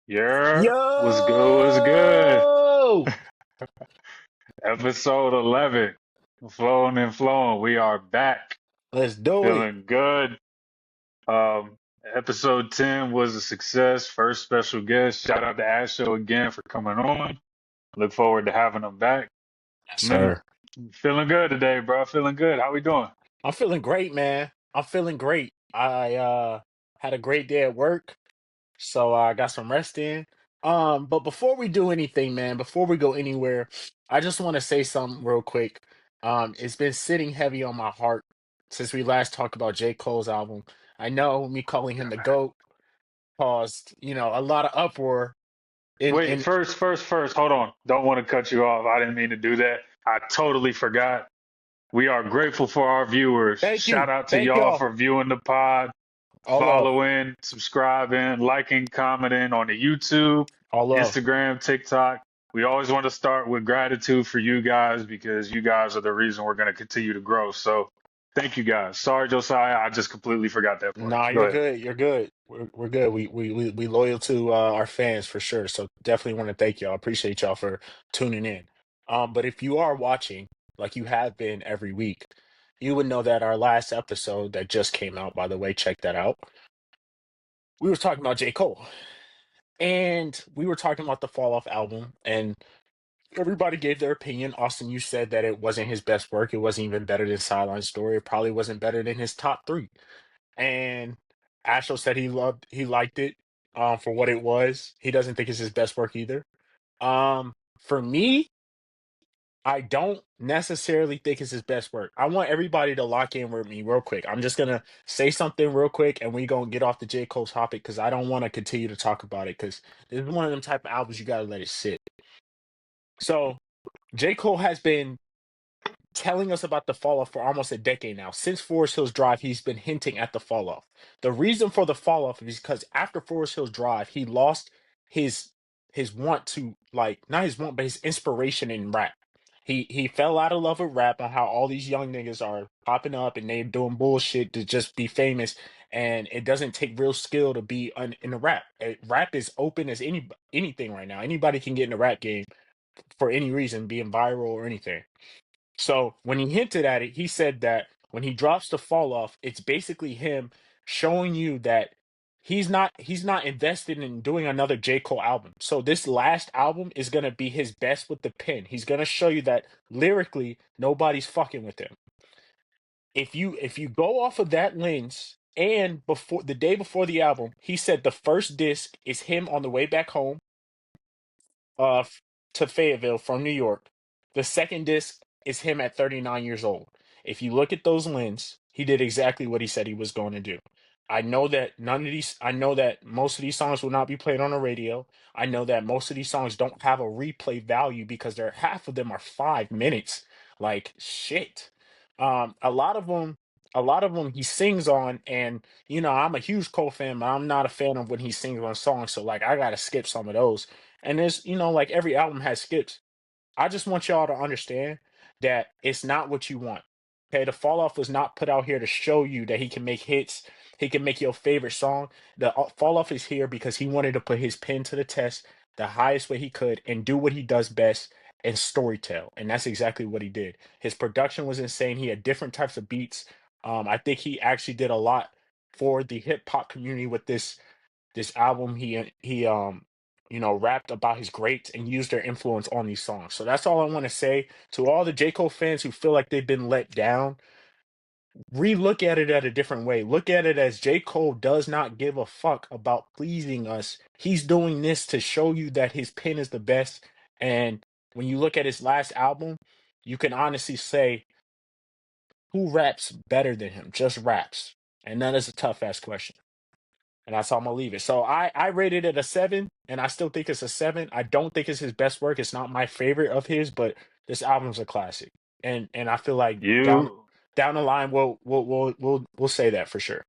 Yeah, what's good? What's good? Yo! Episode 11, Flowing and Flowing. We are back, Let's do it. feeling good. Um, Episode 10 was a success. First special guest. Shout out to Asho again for coming on. Look forward to having him back. Yes, Man, sir. feeling good today, bro. Feeling good. How we doing? I'm feeling great, man. I'm feeling great. I had a great day at work, so I got some rest in. But before we do anything, man, before we go anywhere, I just want to say something real quick. It's been sitting heavy on my heart since we last talked about J. Cole's album. I know me calling him the GOAT caused, a lot of uproar Wait, in first. Hold on. Don't want to cut you off. I didn't mean to do that. I totally forgot. We are grateful for our viewers. thank Shout you. out to Thank y'all y'all. for viewing the pod, All love. following, subscribing, liking, commenting on the YouTube, All love. Instagram, TikTok. We always want to start with gratitude for you guys because you guys are the reason we're going to continue to grow. So thank you guys. Sorry, Josiah. I just completely forgot that part. Nah, Go you're ahead. good. You're good. We're good. We loyal to our fans for sure. So definitely want to thank y'all. Appreciate y'all for tuning in. But if you are watching, like you have been every week, you would know that our last episode that just came out, by the way, check that out. We were talking about J. Cole. And we were talking about the Fall Off album, and everybody gave their opinion. Austin, you said that it wasn't his best work. It wasn't even better than Sideline Story. It probably wasn't better than his top three. And Ashel said he liked it for what it was. He doesn't think it's his best work either. For me, I don't necessarily think it's his best work. I want everybody to lock in with me real quick. I'm just gonna say something real quick and we gonna get off the J. Cole topic because I don't want to continue to talk about it because this is one of them type of albums you gotta let it sit. So J. Cole has been telling us about the fall off for almost a decade now. Since Forest Hills Drive, he's been hinting at the fall off. The reason for the fall off is because after Forest Hills Drive, he lost his want to, like, not his want, but his inspiration in rap. He fell out of love with rap and how all these young niggas are popping up and they doing bullshit to just be famous. And it doesn't take real skill to be in the rap. Rap is open as anything right now. Anybody can get in the rap game for any reason, being viral or anything. So when he hinted at it, he said that when he drops the fall off, it's basically him showing you that he's not invested in doing another J. Cole album. So this last album is gonna be his best with the pen. He's gonna show you that lyrically nobody's fucking with him. If you go off of that lens, and before the day before the album, he said the first disc is him on the way back home to Fayetteville from New York. The second disc is him at 39 years old. If you look at those lenses, he did exactly what he said he was going to do. I know that most of these songs will not be played on the radio. I know that most of these songs don't have a replay value because they're half of them are 5 minutes. Like shit. A lot of them, he sings on, and I'm a huge Cole fan, but I'm not a fan of when he sings on songs. So like I gotta skip some of those. And there's, like every album has skips. I just want y'all to understand that it's not what you want. Okay, the fall off was not put out here to show you that he can make hits, he can make your favorite song. The fall off is here because he wanted to put his pen to the test the highest way he could and do what he does best and storytell. And that's exactly what he did. His production was insane. He had different types of beats. I think he actually did a lot for the hip hop community with this album. He rapped about his greats and used their influence on these songs. So that's all I want to say to all the J. Cole fans who feel like they've been let down. Relook at it at a different way. Look at it as J. Cole does not give a fuck about pleasing us. He's doing this to show you that his pen is the best. And when you look at his last album, you can honestly say who raps better than him? Just raps. And that is a tough ass question. And that's how I'm gonna leave it. So I rated it a 7, and I still think it's a 7. I don't think it's his best work. It's not my favorite of his, but this album's a classic. And I feel like You, down the line we'll say that for sure.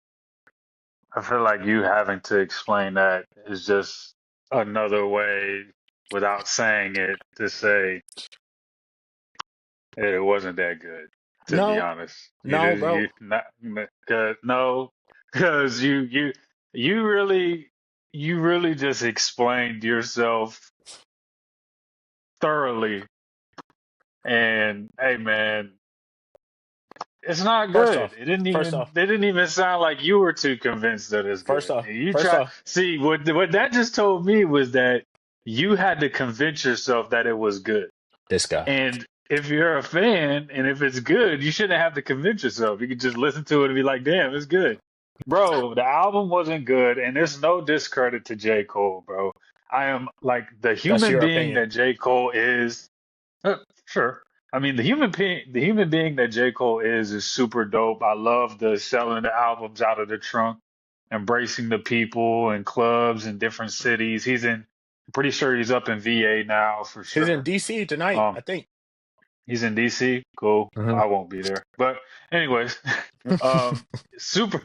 I feel like you having to explain that is just another way without saying it to say it wasn't that good, to be No, honest. You no, just bro. you not cause no, because you really you really just explained yourself thoroughly. And hey, man, it's not First good. off, It didn't first even. off, They didn't even sound like you were too convinced that it's first good. off, And you first try off, see what that just told me was that you had to convince yourself that it was good. this guy. And if you're a fan and if it's good, you shouldn't have to convince yourself. You could just listen to it and be like, damn, it's good. Bro, the album wasn't good, and there's no discredit to J. Cole, bro. I am like the That's human your being opinion. that J. Cole is. Sure. I mean, the human being that J. Cole is super dope. I love the selling the albums out of the trunk, embracing the people and clubs in different cities. I'm pretty sure he's up in VA now for He's in sure. DC tonight, Um, I think. he's in DC. Cool. Hmm. I won't be there. But anyways, um, super,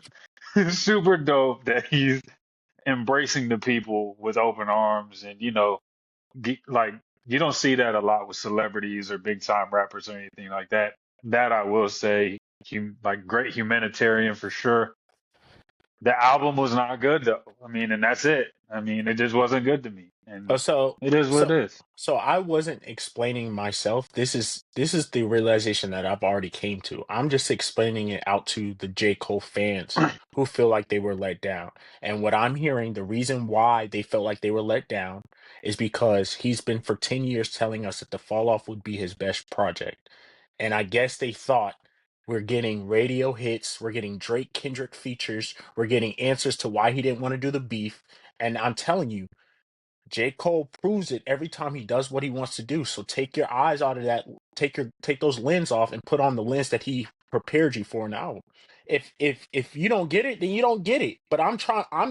super dope that he's embracing the people with open arms and, like you don't see that a lot with celebrities or big time rappers or anything like that. That I will say, like great humanitarian for sure. The album was not good though. I mean, and that's it. I mean, it just wasn't good to me, Oh, and so it is what so it is. so I wasn't explaining myself. This is the realization that I've already came to. I'm just explaining it out to the J. Cole fans who feel like they were let down. And what I'm hearing, the reason why they felt like they were let down is because he's been for 10 years telling us that the fall off would be his best project. And I guess they thought we're getting radio hits, we're getting Drake Kendrick features, we're getting answers to why he didn't want to do the beef. And I'm telling you, J. Cole proves it every time he does what he wants to do. So take your eyes out of that. Take those lens off and put on the lens that he prepared you for an album. If you don't get it, then you don't get it. But I'm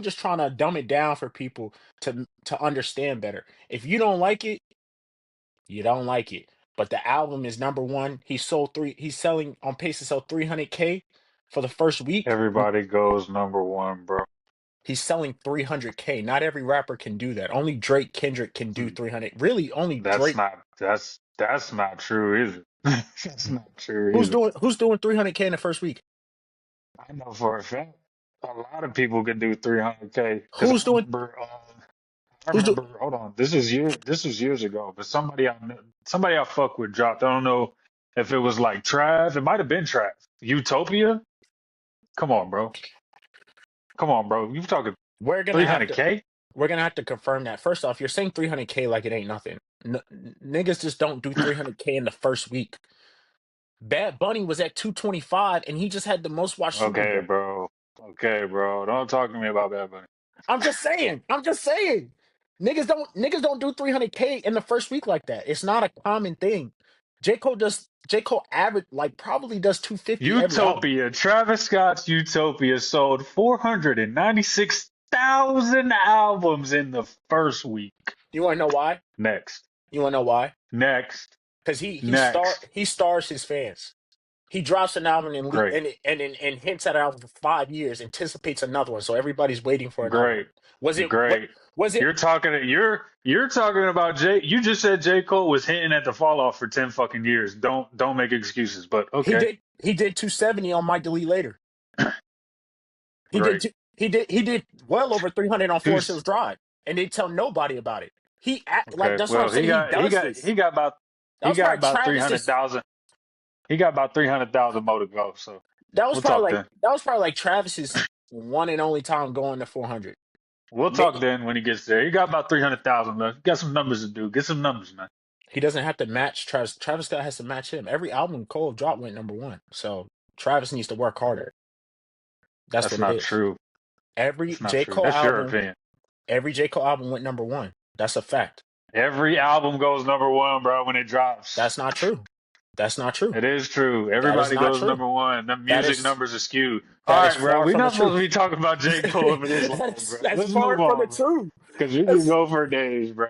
just trying to dumb it down for people to understand better. If you don't like it, you don't like it. But the album is number one. He's selling on pace to sell 300K for the first week. Everybody goes number one, bro. He's selling 300K. Not every rapper can do that. Only Drake, Kendrick can do Mm, 300. Really, only That's Drake. not that's not true either. That's not true Who's either. doing 300K in the first week? I know for a fact a lot of people can do 300K because Who's doing I who's do remember. Hold on, this was years ago, but somebody I fuck with dropped. I don't know if it was like Trav. It might have been Trav. Utopia. Come on, bro. Come on, bro. You talking we're gonna have to 300K? we're gonna have to confirm that. First off, you're saying 300K like it ain't nothing. Niggas just don't do 300K in the first week. Bad Bunny was at 225 and he just had the most watched Super Okay, Bowl. bro. Okay, bro. Don't talk to me about that, buddy. I'm just saying. I'm just saying. Niggas don't do 300K in the first week like that. It's not a common thing. J. Cole average like probably does 250 every album. Utopia. Travis Scott's Utopia sold 496,000 albums in the first week. You wanna know why? Next. You wanna know why? Next. Because Next. he stars his fans. He drops an album Great. and hints at an album for 5 years, anticipates another one, so everybody's waiting for another one. Great. Was it what Great. was it? You're talking about J. You just said J. Cole was hinting at the fall off for 10 fucking years. Don't make excuses. But okay. He did 270 on Might Delete Later. Great. He did well over 300 on Forest Who's Hills Drive, and they tell nobody about it. Like okay? that's what I'm Well, saying. He does this. That he was got probably about three Travis hundred just thousand. He got about 300,000 more to go. So we'll talk then. that was probably like Travis's one and only time going to 400. We'll talk Maybe then when he gets there. He got about 300,000 left. Got some numbers to do. Get some numbers, man. he doesn't have to match Travis. Travis Scott has to match him. Every album Cole dropped went number one. So Travis needs to work harder. That's That's what it not is. true. Every That's not J. true. Cole That's your album, opinion. every J. Cole album went number one. That's a fact. Every album goes number one, bro, when it drops. That's not true. That's not true. It is true. That is Everybody not goes true. number one. The That music is numbers are skewed. All that is right, bro. far We're from the not supposed to truth. be talking about J. Cole for this long, bro. That's Let's move far from the on, bro. truth. Because we can That's, go for days, bro.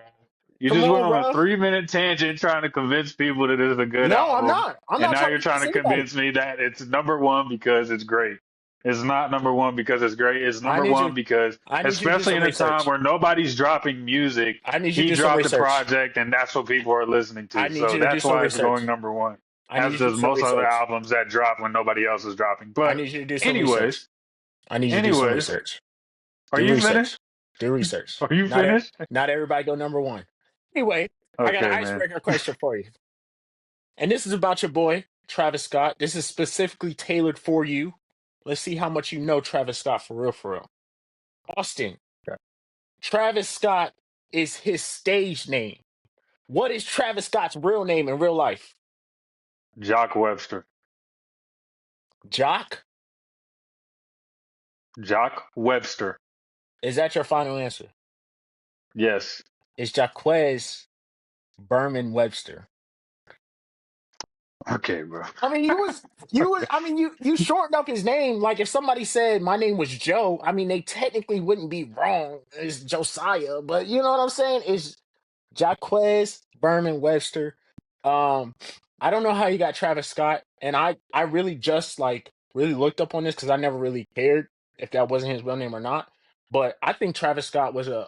You come just went on, on a bro. 3-minute tangent trying to convince people that it's a good No, I'm album. not. I'm And not now trying you're to trying convince to anybody. convince me that it's number one because it's great. It's not number one because it's great. It's I number need one you. because, I need you to do especially some in a time research. where nobody's dropping music, I need you to he do some dropped a research. project and that's what people are listening I to. need So you to do that's some why it's going research. number one, I need as you to do does some most other research. albums that drop when nobody else is dropping. I But need you to do some research. anyways, I need you to do some anyways, research. are Do you research. finished? Do research. Are you Not e- finished? not everybody go number one. Anyway, I got an Okay, man. icebreaker question for you. And this is about your boy, Travis Scott. This is specifically tailored for you. Let's see how much you know Travis Scott for real, for real. Austin, Okay. Travis Scott is his stage name. What is Travis Scott's real name in real life? Jock Webster. Jock? Jock Webster. Is that your final answer? Yes. It's Jaquez Berman Webster. Okay, bro. I mean, you shortened up his name. Like if somebody said my name was Joe, I mean, they technically wouldn't be wrong. It's Josiah, but you know what I'm saying? It's Jaquez Berman Webster. Um, I don't know how you got Travis Scott, and I really just like really looked up on this because I never really cared if that wasn't his real name or not. But I think Travis Scott was a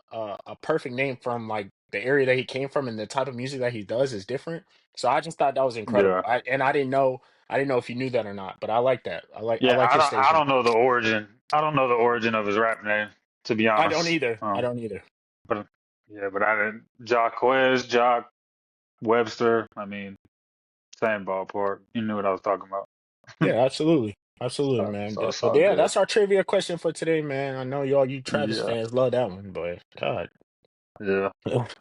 perfect name from like the area that he came from and the type of music that he does is different. So I just thought that was incredible. Yeah. I didn't know if you knew that or not, but I like that. I Yeah, like his I stage name. don't know the origin. I don't know the origin of his rap name, to be I don't honest. either. I don't either. But yeah, but I didn't. Jacquez, Jock Webster. I mean, same ballpark. You knew what I was talking about. Yeah, absolutely. Absolutely, man. So it's But all yeah, good. that's our trivia question for today, man. I know y'all, you Travis Yeah, fans, love that one, but God. yeah.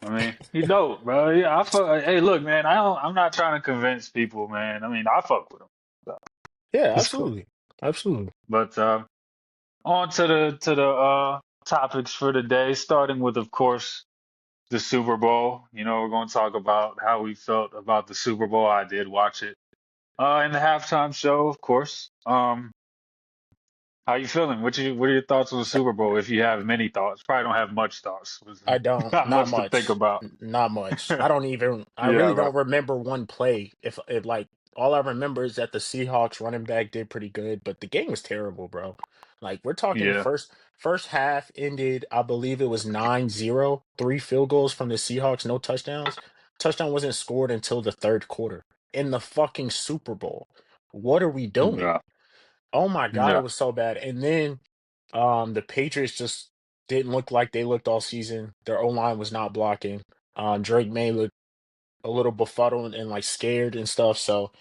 I mean, he dope, bro. Yeah, I fuck. Hey, look, man. I'm not trying to convince people, man. I mean, I fuck with him. So Yeah, it's cool. absolutely. Absolutely. But on to the topics for today. Starting with, of course, the Super Bowl. You know, we're going to talk about how we felt about the Super Bowl. I did watch it. In the halftime show, of course. How you feeling? What are your thoughts on the Super Bowl? If you have many thoughts, probably don't have much thoughts. I don't. Not Not much to think much. about. Not much. I don't even. I Yeah, really bro. don't remember one play. If like all I remember is that the Seahawks running back did pretty good, but the game was terrible, bro. Like we're talking Yeah, first half ended, I believe it was 9-0, 3 field goals from the Seahawks, no touchdowns. Touchdown wasn't scored until the third quarter in the fucking Super Bowl. What are we doing? yeah, Oh my God, it yeah, was so bad. And then the Patriots just didn't look like they looked all season. Their O line was not blocking. Drake May looked a little befuddled and like scared and stuff. So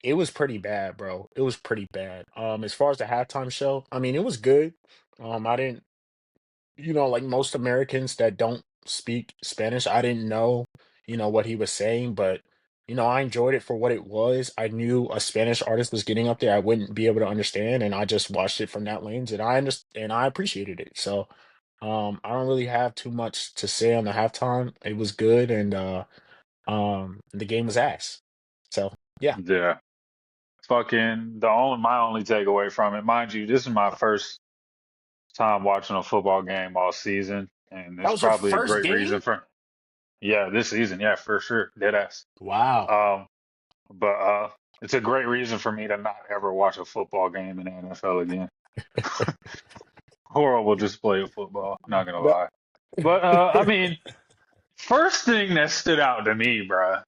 it was pretty bad, bro. It was pretty bad. As far as the halftime show, I mean, it was good. I didn't, like most Americans that don't speak Spanish, I didn't know, what he was saying, but I enjoyed it for what it was. I knew a Spanish artist was getting up there. I wouldn't be able to understand, and I just watched it from that lens, and I understand, and I appreciated it. So, I don't really have too much to say on the halftime. It was good, and the game was ass. So, yeah, yeah. Fucking my only takeaway from it, mind you, this is my first time watching a football game all season, and that it's was your probably a first great game. reason for yeah, this season, yeah, for sure, dead ass. Wow. Um, but it's a great reason for me to not ever watch a football game in the NFL again. Horrible display of football, not gonna But- lie. But I mean, first thing that stood out to me, bruh,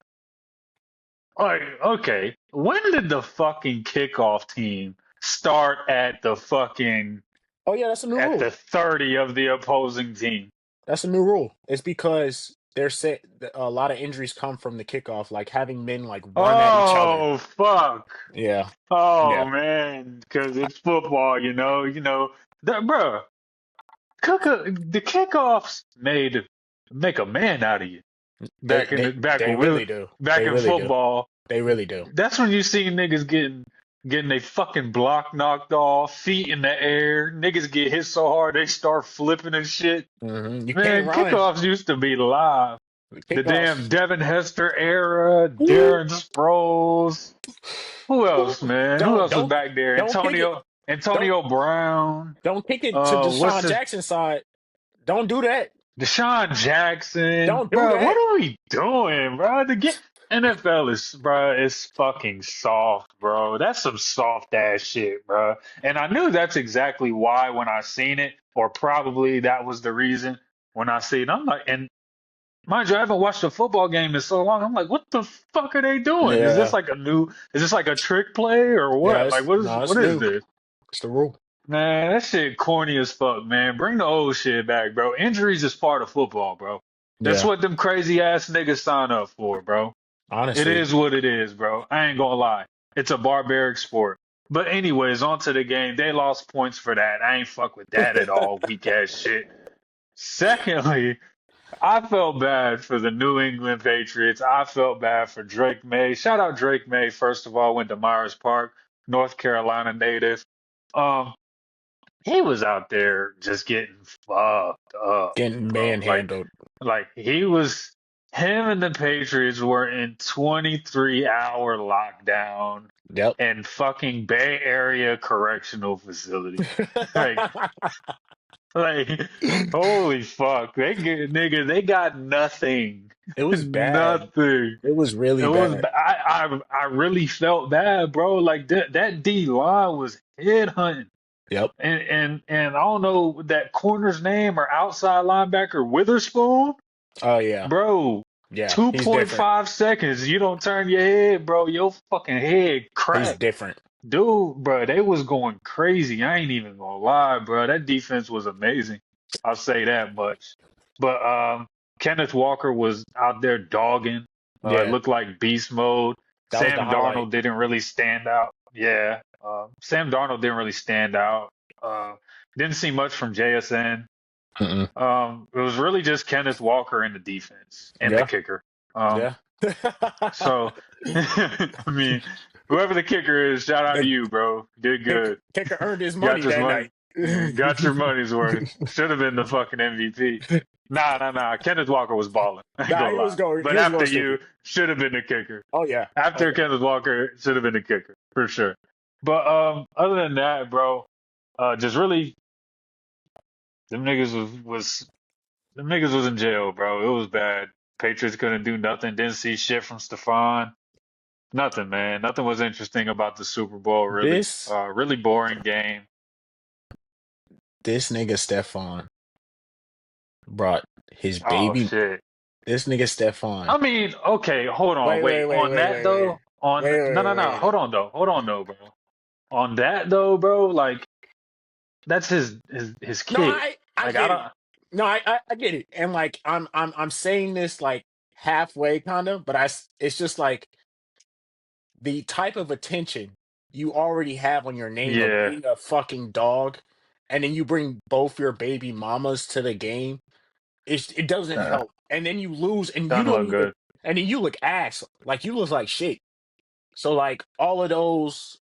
like, okay, when did the fucking kickoff team start oh yeah, that's a new at rule. the 30 of the opposing team? That's a new rule. It's because they're say a lot of injuries come from the kickoff, like having men like run at each other. Oh fuck. Yeah, Oh yeah. man, because it's football, that, bruh. The kickoffs make a man out of you They they back they when we really do. back They in really do. football. They really do. That's when you see niggas getting their fucking block knocked off, feet in the air. Niggas get hit so hard they start flipping and shit. You can't Man, run. kickoffs used to be live. The The damn kickoffs. Devin Hester era, Ooh, Darren Sproles. Who ooh. else, man? Who Don't else was don't back there? don't kick it. Don't Antonio Brown. don't kick it to What's Deshaun his Jackson side. Don't do that. Deshaun Jackson, Don't do bro? What that. are we doing, bro? NFL is, bro, it's fucking soft, bro. That's some soft ass shit, bro. And I knew that's exactly why when I seen it, or probably that was the reason when I seen it. I'm like, and mind you, I haven't watched a football game in so long. I'm like, what the fuck are they doing? Yeah, Is this like a trick play or yeah. what? Like, It's what no, it's is new. this? It's the rule. Man, that shit corny as fuck, man. Bring the old shit back, bro. Injuries is part of football, bro. That's Yeah, what them crazy ass niggas sign up for, bro. It honestly. is what it is, bro. I ain't gonna lie. It's a barbaric sport. But anyways, on to the game. They lost points for that. I ain't fuck with that at all. Weak ass shit. Secondly, I felt bad for the New England Patriots. I felt bad for Drake May. Shout out Drake May, first of all, went to Myers Park, North Carolina native. Um, he was out there just getting fucked up, Getting bro. manhandled. Like he was, him and the Patriots were in 23-hour lockdown Yep. in fucking Bay Area Correctional Facility. Like, like, holy fuck. They got nothing. It was bad. Nothing. It was It really was, bad. I really felt bad, bro. Like that D line was headhunting. Yep. And I don't know that corner's name or outside linebacker Witherspoon, Oh yeah. bro. Yeah. He's different. 2.5 seconds. You don't turn your head, bro. Your fucking head He's cracked. different. Dude, bro, they was going crazy. I ain't even gonna lie, bro. That defense was amazing. I'll say that much. But Kenneth Walker was out there dogging. It Yeah. looked like beast mode. That was the Sam highlight. Darnold didn't really stand out. Yeah, Sam Darnold didn't really stand out. Uh, didn't see much from JSN. Mm-mm. It was really just Kenneth Walker in the defense and the Yeah. kicker. Yeah. So I mean, whoever the kicker is, shout out to The you, bro. Did good. kicker earned his money Got your that money. night. Got your money's worth. Should have been the fucking MVP. Nah. Kenneth Walker was balling. I ain't Nah, gonna lie. he But was after going you, stupid. should have been the kicker. Oh yeah. Oh After yeah. Kenneth Walker, should have been the kicker for sure. But other than that, bro, just really, them niggas them niggas was in jail, bro. It was bad. Patriots couldn't do nothing. Didn't see shit from Stephon. Nothing, man. Nothing was interesting about the Super Bowl, really. This Really boring game. this nigga Stephon brought his Oh baby. shit. This nigga Stephon. I mean, okay, hold on, Wait, wait, wait. wait, On wait, that wait, wait. though, on Wait, no, wait, no, no. wait. Hold on though, bro. On that though, bro, like that's his No, kid. I Like I get it. don't. No, I get it. And like I'm saying this like halfway kind of, but it's just like the type of attention you already have on your name of Yeah, being a fucking dog, and then you bring both your baby mamas to the game. It doesn't uh, help. And then you lose, and you doesn't don't look even. good. And then you look ass. Like you look like shit. So like all of those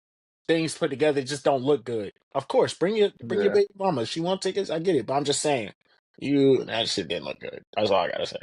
things put together just don't look good. Of course, bring your Yeah. baby mama. She want tickets, I get it. But I'm just saying, that shit didn't look good. That's all I gotta say.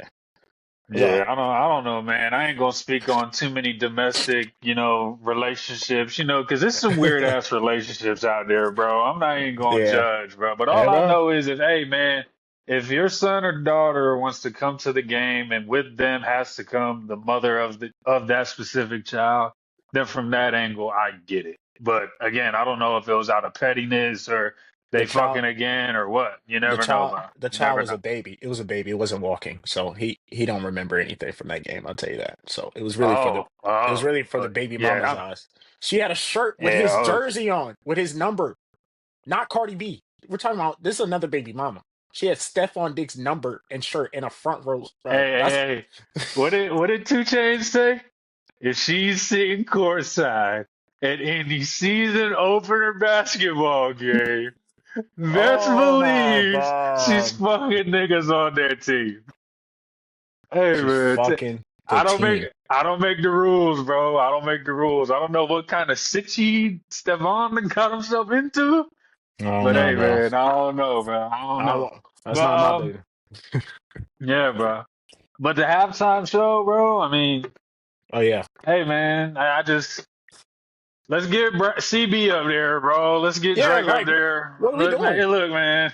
That's all. Yeah, I don't know, man. I ain't gonna speak on too many domestic, relationships, because there's some weird ass relationships out there, bro. I'm not even gonna Yeah. judge, bro. But Yeah, all I bro. know is hey, man, if your son or daughter wants to come to the game and with them has to come the mother of that specific child, then from that angle, I get it. But again, I don't know if it was out of pettiness or The they child fucking again or what. You the never know, child bro. the You child never was know. a baby. It was a baby. It wasn't walking. So he don't remember anything from that game, I'll tell you that. So it was really for the baby mama's Yeah, eyes. She had a shirt with yeah. his jersey on, with his number. Not Cardi B. We're talking about this is another baby mama. She had Stephon Diggs' number and shirt in a front row. Hey, hey, That's hey. What did Two Chainz say? If she's sitting courtside at any season opener basketball game, best oh my believe she's god. fucking niggas on that team. Hey She's man, fucking the I don't make team. I don't make the rules, bro. I don't make the rules. I don't know what kind of sitchy Stevan got himself into, I don't but know, hey bro. man, I don't know, bro. I don't I know. don't, that's But not my baby. yeah, bro. But the halftime show, bro. I mean, Oh yeah. hey man, I just let's get CB up there, bro. Let's get Yeah, Drake up like there. what are we Look, man. doing? Hey, look, man.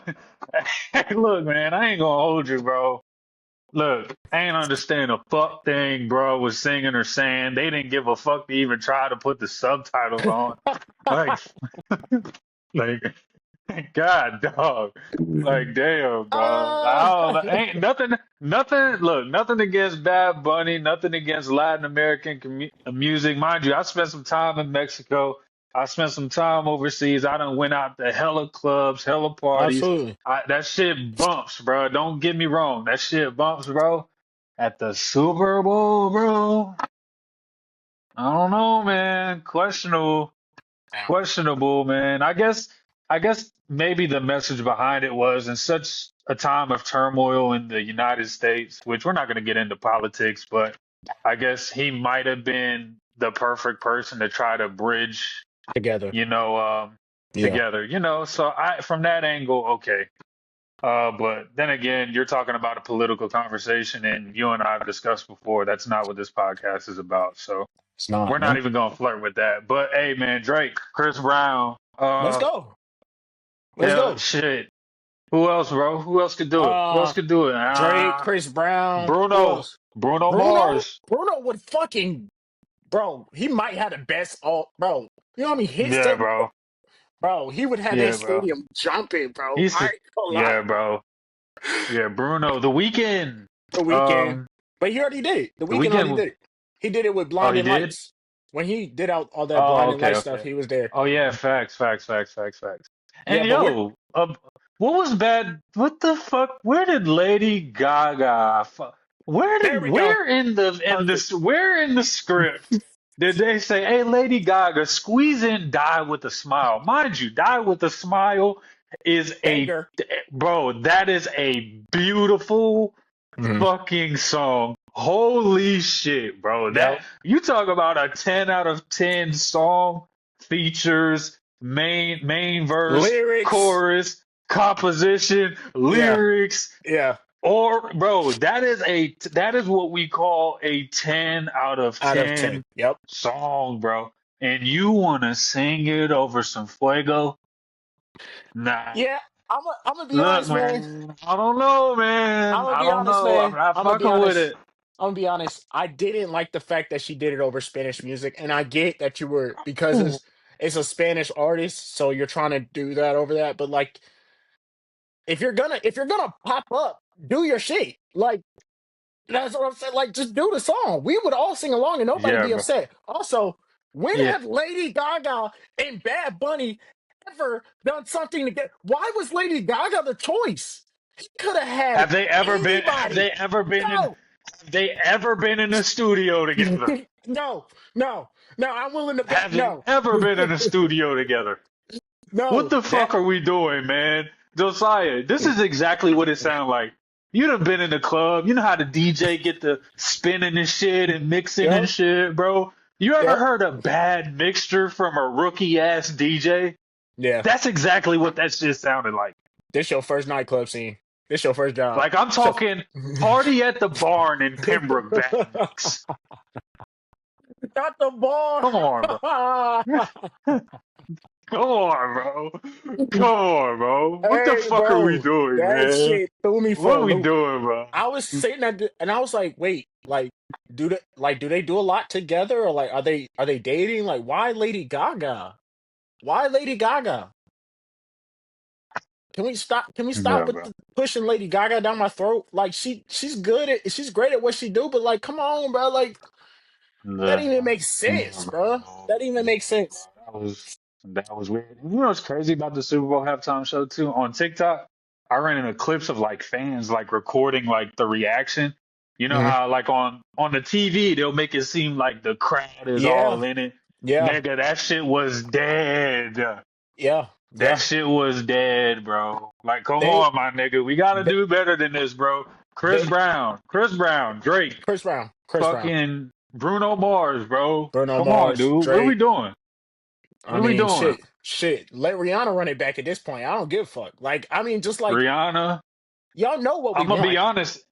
Hey, look, man. I ain't gonna hold you, bro. Look, I ain't understand a fuck thing, bro. Was singing or saying. They didn't give a fuck to even try to put the subtitles on. Like, like, God, dog. Like, damn, bro. I don't know. Ah, Ain't nothing. Look, nothing against Bad Bunny. Nothing against Latin American music, mind you. I spent some time in Mexico. I spent some time overseas. I done went out to hella clubs, hella parties. Absolutely. That shit bumps, bro. Don't get me wrong. That shit bumps, bro. At the Super Bowl, bro. I don't know, man. Questionable. Yeah. Questionable, man. I guess maybe the message behind it was in such a time of turmoil in the United States, which we're not going to get into politics, but I guess he might have been the perfect person to try to bridge, Together. you know, Yeah. together, So from that angle, okay. But then again, you're talking about a political conversation, and you and I have discussed before, that's not what this podcast is about. So It's not. we're not Nope. even gonna flirt with that. But hey, man, Drake, Chris Brown, Let's go. Let's hell, go. shit. Who else, bro? Who else could do it? Who else Uh, could do it? Drake, Chris Brown. Who Bruno, else? Bruno Bruno. Mars. Bruno would fucking bro. He might have the best all bro. You know how many hits Yeah, that bro. bro? He would have that Yeah, bro. stadium jumping, bro. He's I ain't gonna lie. yeah, bro. Yeah, Bruno. The Weekend. The weekend, Um, but he already did it. The the weekend already Weekend. did it. He did it with Oh, he Blinding did. Lights. When he did out all that Oh, Blinding okay, Light stuff, okay. he was there. Oh yeah, facts, facts, facts, facts, facts. Yeah, And but we're yo, what was bad? What the fuck? Where did Lady Gaga? there. We go. Where in Perfect. where in the script did they say, "Hey, Lady Gaga, squeeze in, die with a smile"? Mind you, "Die with a Smile" is a Banger. bro. That is a beautiful Hmm. fucking song. Holy shit, bro. Yep. That you talk about a 10 out of 10 song, features, main verse, Lyrics. chorus, composition, Yeah. lyrics, Yeah. or bro, that is what we call a 10 out of Out of 10. 10 Yep. song, bro. And you want to sing it over some fuego? Nah. Yeah. I'm gonna be Look, honest, man. man. I don't know, I'm man. gonna I be don't honest, know. I'm man. not I'm gonna be fucking with honest. it. I'm gonna be honest. I didn't like the fact that she did it over Spanish music, and I get that you were because it's a Spanish artist, so you're trying to do that over that. But like, if you're gonna pop up, do your shit. Like that's what I'm saying. Like, just do the song. We would all sing along, and nobody Yeah, be bro. upset. Also, when Yeah. have Lady Gaga and Bad Bunny ever done something together? Why was Lady Gaga the choice? He could have had Have anybody. they ever been in No, have they ever been in a studio together? no, no, no. I'm willing to bet. Have they No, ever been in a studio together? What no. the That fuck are we doing, man? Josiah, this is exactly what it sounds like. You done been in the club. You know how the DJ get the spinning and shit and mixing and yep, shit, bro. You ever yep, heard a bad mixture from a rookie ass DJ? yeah. That's exactly what that shit sounded like. This your first nightclub scene. This your first job. Like I'm So, talking party at the barn in Pembroke bad mix. got the bar. Come on, bro. Come on, bro. Come on, bro. What the Hey, fuck are we bro, doing, that man? shit threw me for What a are we loop. doing, bro? I was sitting at and I was like, wait, like, do they do a lot together, or like, are they dating? Like, why Lady Gaga? Why Lady Gaga? Can we stop? Can we stop Yeah, with bro. the pushing Lady Gaga down my throat? Like, she's great at what she do, but like, come on, bro, like that Nah, didn't even make nah, sense, bro. bro. That didn't even make sense. That was weird. You know what's crazy about the Super Bowl halftime show too? On TikTok, I ran into clips of like fans like recording like the reaction. You know Mhm. how like on the TV they'll make it seem like the crowd is Yeah, all in it. yeah, Nigga, that shit was dead. yeah, That yeah. shit was dead, bro. Like, come They, on, my nigga. We gotta they, do better than this, bro. they Chris Brown, Drake, Chris Brown, fucking Bruno Mars, bro. Bruno Come on, Mars, dude. What are we Drake. doing? I What are we mean, doing? shit. Let Rihanna run it back at this point. I don't give a fuck. Like, I mean, just like Rihanna. y'all know what we I'm gonna be want. honest.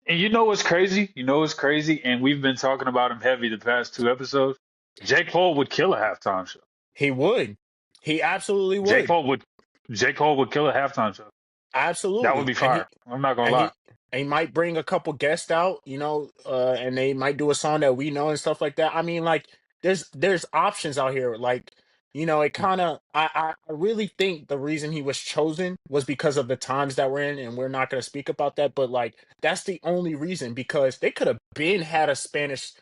And you know what's crazy? You know what's crazy? And we've been talking about him heavy the past two episodes. Jake Paul would kill a halftime show. He would. He absolutely Jake would. Paul would Jake Paul would kill a halftime show. That would Absolutely. be fire. I'm not gonna And lie. he might bring a couple guests out, and they might do a song that we know and stuff like that. I mean, like, there's options out here. Like, it kind of I really think the reason he was chosen was because of the times that we're in, and we're not going to speak about that, but like that's the only reason, because they could have been had a Spanish,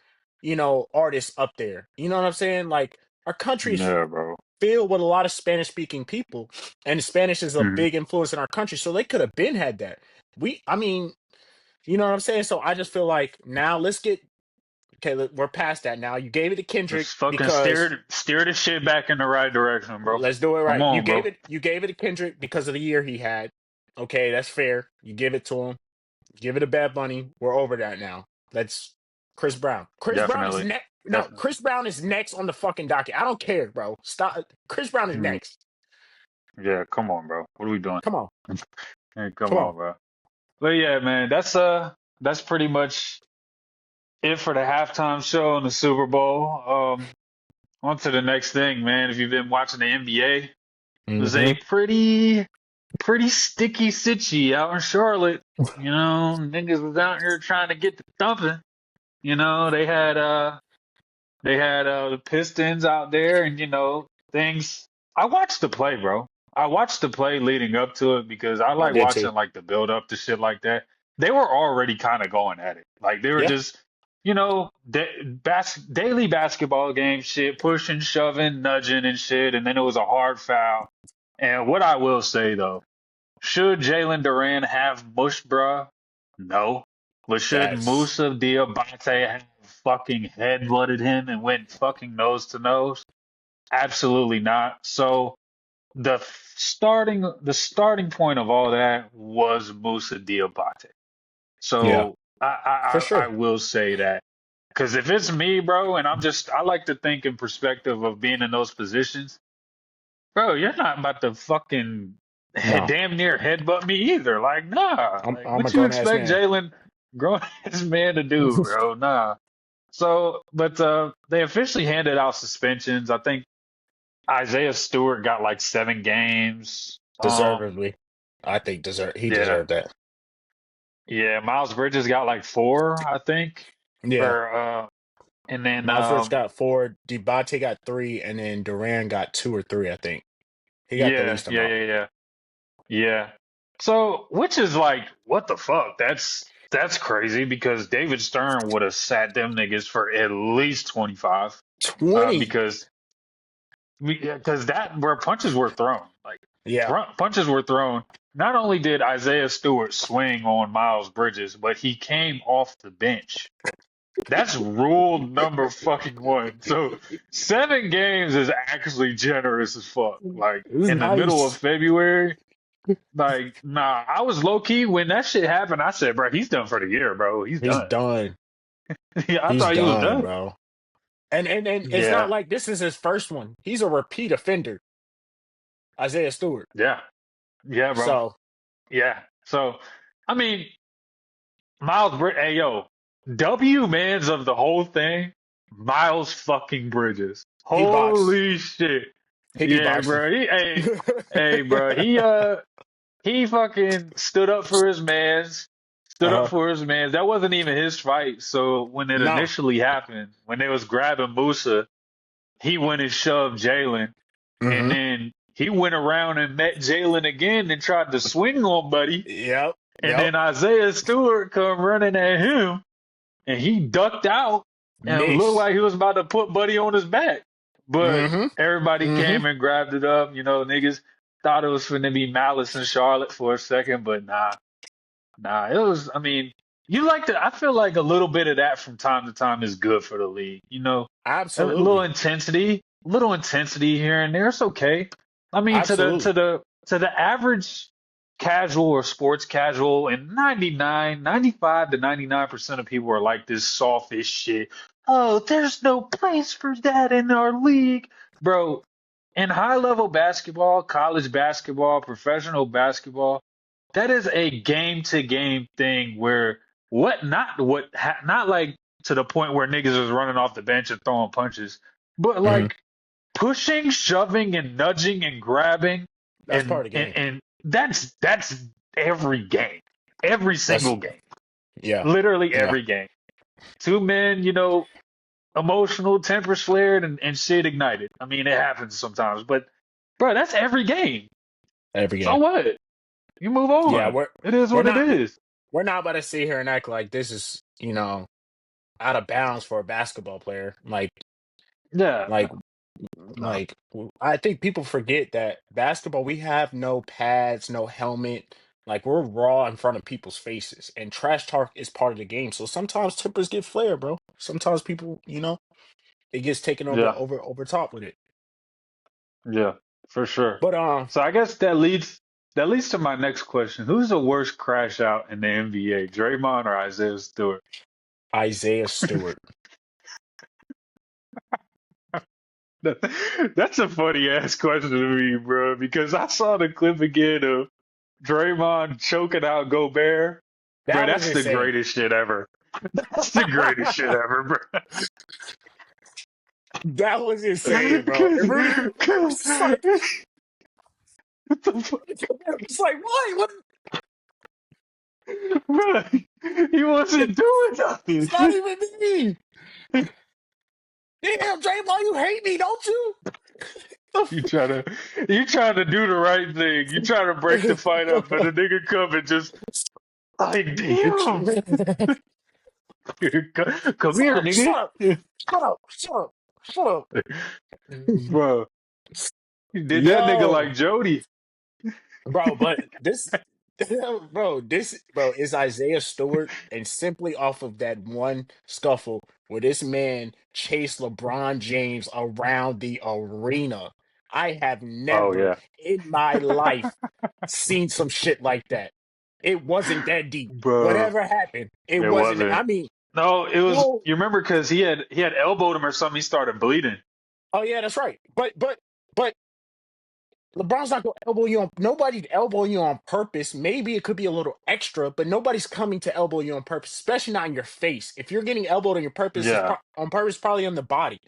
artist up there. You know what I'm saying? Like, Our country is Yeah, bro. filled with a lot of Spanish-speaking people, and Spanish is a Mhm. big influence in our country. So they could have been had that. I mean, you know what I'm saying? So I just feel like now let's get okay. We're past that now. You gave it to Kendrick Let's fucking because steer the shit back in the right direction, bro. let's do it Come right. on, bro. You gave it to Kendrick because of the year he had. Okay, that's fair. You give it to him. Give it a Bad Bunny. We're over that now. Let's Chris Brown. Chris Brown is Definitely, next. No, definitely. Chris Brown is next on the fucking docket. I don't care, bro. Stop. Chris Brown is Mhm. next. Yeah, come on, bro. What are we doing? Come on. Hey, come Come on. on, bro. But yeah, man, that's pretty much it for the halftime show in the Super Bowl. On to the next thing, man. If you've been watching the NBA, it was Mm-hmm. a pretty sticky sitchy out in Charlotte. You know, niggas was out here trying to get the thumping. You know, they had the Pistons out there, and things. I watched the play, bro. I watched the play leading up to it because I I like did too. watching like the build up to shit like that. They were already kind of going at it, like they were Yeah. just, daily basketball game shit, pushing, shoving, nudging, and shit. And then it was a hard foul. And what I will say though, should Jalen Duran have mush, bruh? No. But should That's Musa Diabate have fucking headbutted him and went fucking nose to nose? Absolutely not. So the starting point of all that was Musa Diabate. yeah, So for I sure. will say that because if it's me, bro, and I like to think in perspective of being in those positions. Bro, you're not about to fucking No, damn near headbutt me either. Like, nah. Like, I'm a what you grown ass expect man. Jalen, grown ass man, to do, bro? Nah. So, but they officially handed out suspensions. I think Isaiah Stewart got like 7 games. Deservedly, I think he Yeah, deserved that. yeah. Miles Bridges got like 4, I think. Yeah. For and then Miles Bridges got 4, Debate got 3, and then Duran got 2 or 3. I think he got the yeah, least yeah, amount. yeah, yeah. Yeah. So, which is like, what the fuck? That's crazy because David Stern would have sat them niggas for at least 25. 20. Because that where punches were thrown, like Yeah. punches were thrown. Not only did Isaiah Stewart swing on Miles Bridges, but he came off the bench. That's rule number fucking one. So 7 games is actually generous as fuck. Like It was in the middle of nice. February. Like, nah, I was low key when that shit happened. I said, bro, he's done for the year, bro. He's He's done. done. Yeah, I He's thought he was done, done. bro. And it's not Yeah, like this is his first one. He's a repeat offender, Isaiah Stewart. yeah, yeah, bro. So Yeah. So, I mean, hey, yo, W mans of the whole thing, Miles fucking Bridges. he boxed. Holy shit. He Yeah, boxed him. bro. Hey, bro. He fucking stood up for his mans. Stood up Uh-huh. for his mans. That wasn't even his fight. So when it No. initially happened, when they was grabbing Musa, he went and shoved Jalen, and Mm-hmm. then he went around and met Jalen again and tried to swing on Buddy, Yep. and Yep. then Isaiah Stewart come running at him, and he ducked out and looked Miss. like he was about to put Buddy on his back, but Mm-hmm. everybody Mm-hmm. came and grabbed it up. Niggas thought it was going to be Malice in Charlotte for a second, but nah. Nah, it was. I mean, you like to. I feel like a little bit of that from time to time is good for the league. Absolutely. A little intensity here and there. It's okay. I mean, to the Absolutely. to the to the average casual or sports casual, and 95 to 99% of people are like this softish shit. Oh, there's no place for that in our league, bro. In high level basketball, college basketball, professional basketball. That is a game to game thing where not like to the point where niggas is running off the bench and throwing punches, but Mm-hmm. like pushing, shoving, and nudging and grabbing, That's and part of the and, game. and that's every game, every That's single game, yeah. literally Yeah. every game. Two men, emotional, temper flared, and shit ignited. I mean, it happens sometimes, but bro, that's every game. Every So game. what? You move Yeah, on. It is we're what it not is. we're not about to sit here and act like this is, out of bounds for a basketball player. Like Yeah, like no. No. Like, I think people forget that basketball, we have no pads, no helmet. Like, we're raw in front of people's faces, and trash talk is part of the game. So sometimes tempers get flared, bro. Sometimes people, it gets taken over Yeah. over top with it. Yeah. For sure. But So I guess that leads to my next question. Who's the worst crash out in the NBA, Draymond or Isaiah Stewart? Isaiah Stewart. That's a funny ass question to me, bro, because I saw the clip again of Draymond choking out Gobert. Bro, That was that's the insane. greatest shit ever. That's the greatest shit ever, bro. That was insane, bro. Cause, And Rudy cause, was just like, what the fuck, it's like, what? What? bro? He wasn't doing It's not nothing. even me. Damn, Draymond, you hate me, don't you? You try to, you trying to do the right thing. You trying to break the fight up, and the nigga come and just like, damn, come Shut here, up, shut nigga, up, shut up, shut up, shut up. bro. You did that nigga Yo, like Jody. bro, but bro, is Isaiah Stewart, and simply off of that one scuffle where this man chased LeBron James around the arena. I have Oh never yeah, in my life seen some shit like that. It wasn't that deep. bro. Whatever happened, it It wasn't. wasn't. I mean, No, it was. bro. You remember because he had elbowed him or something. He started bleeding. Oh yeah, that's right. But LeBron's not gonna elbow you on. Nobody's elbowing you on purpose. Maybe it could be a little extra, but nobody's coming to elbow you on purpose, especially not in your face. If you're getting elbowed on your purpose, Yeah. on purpose, probably on the body.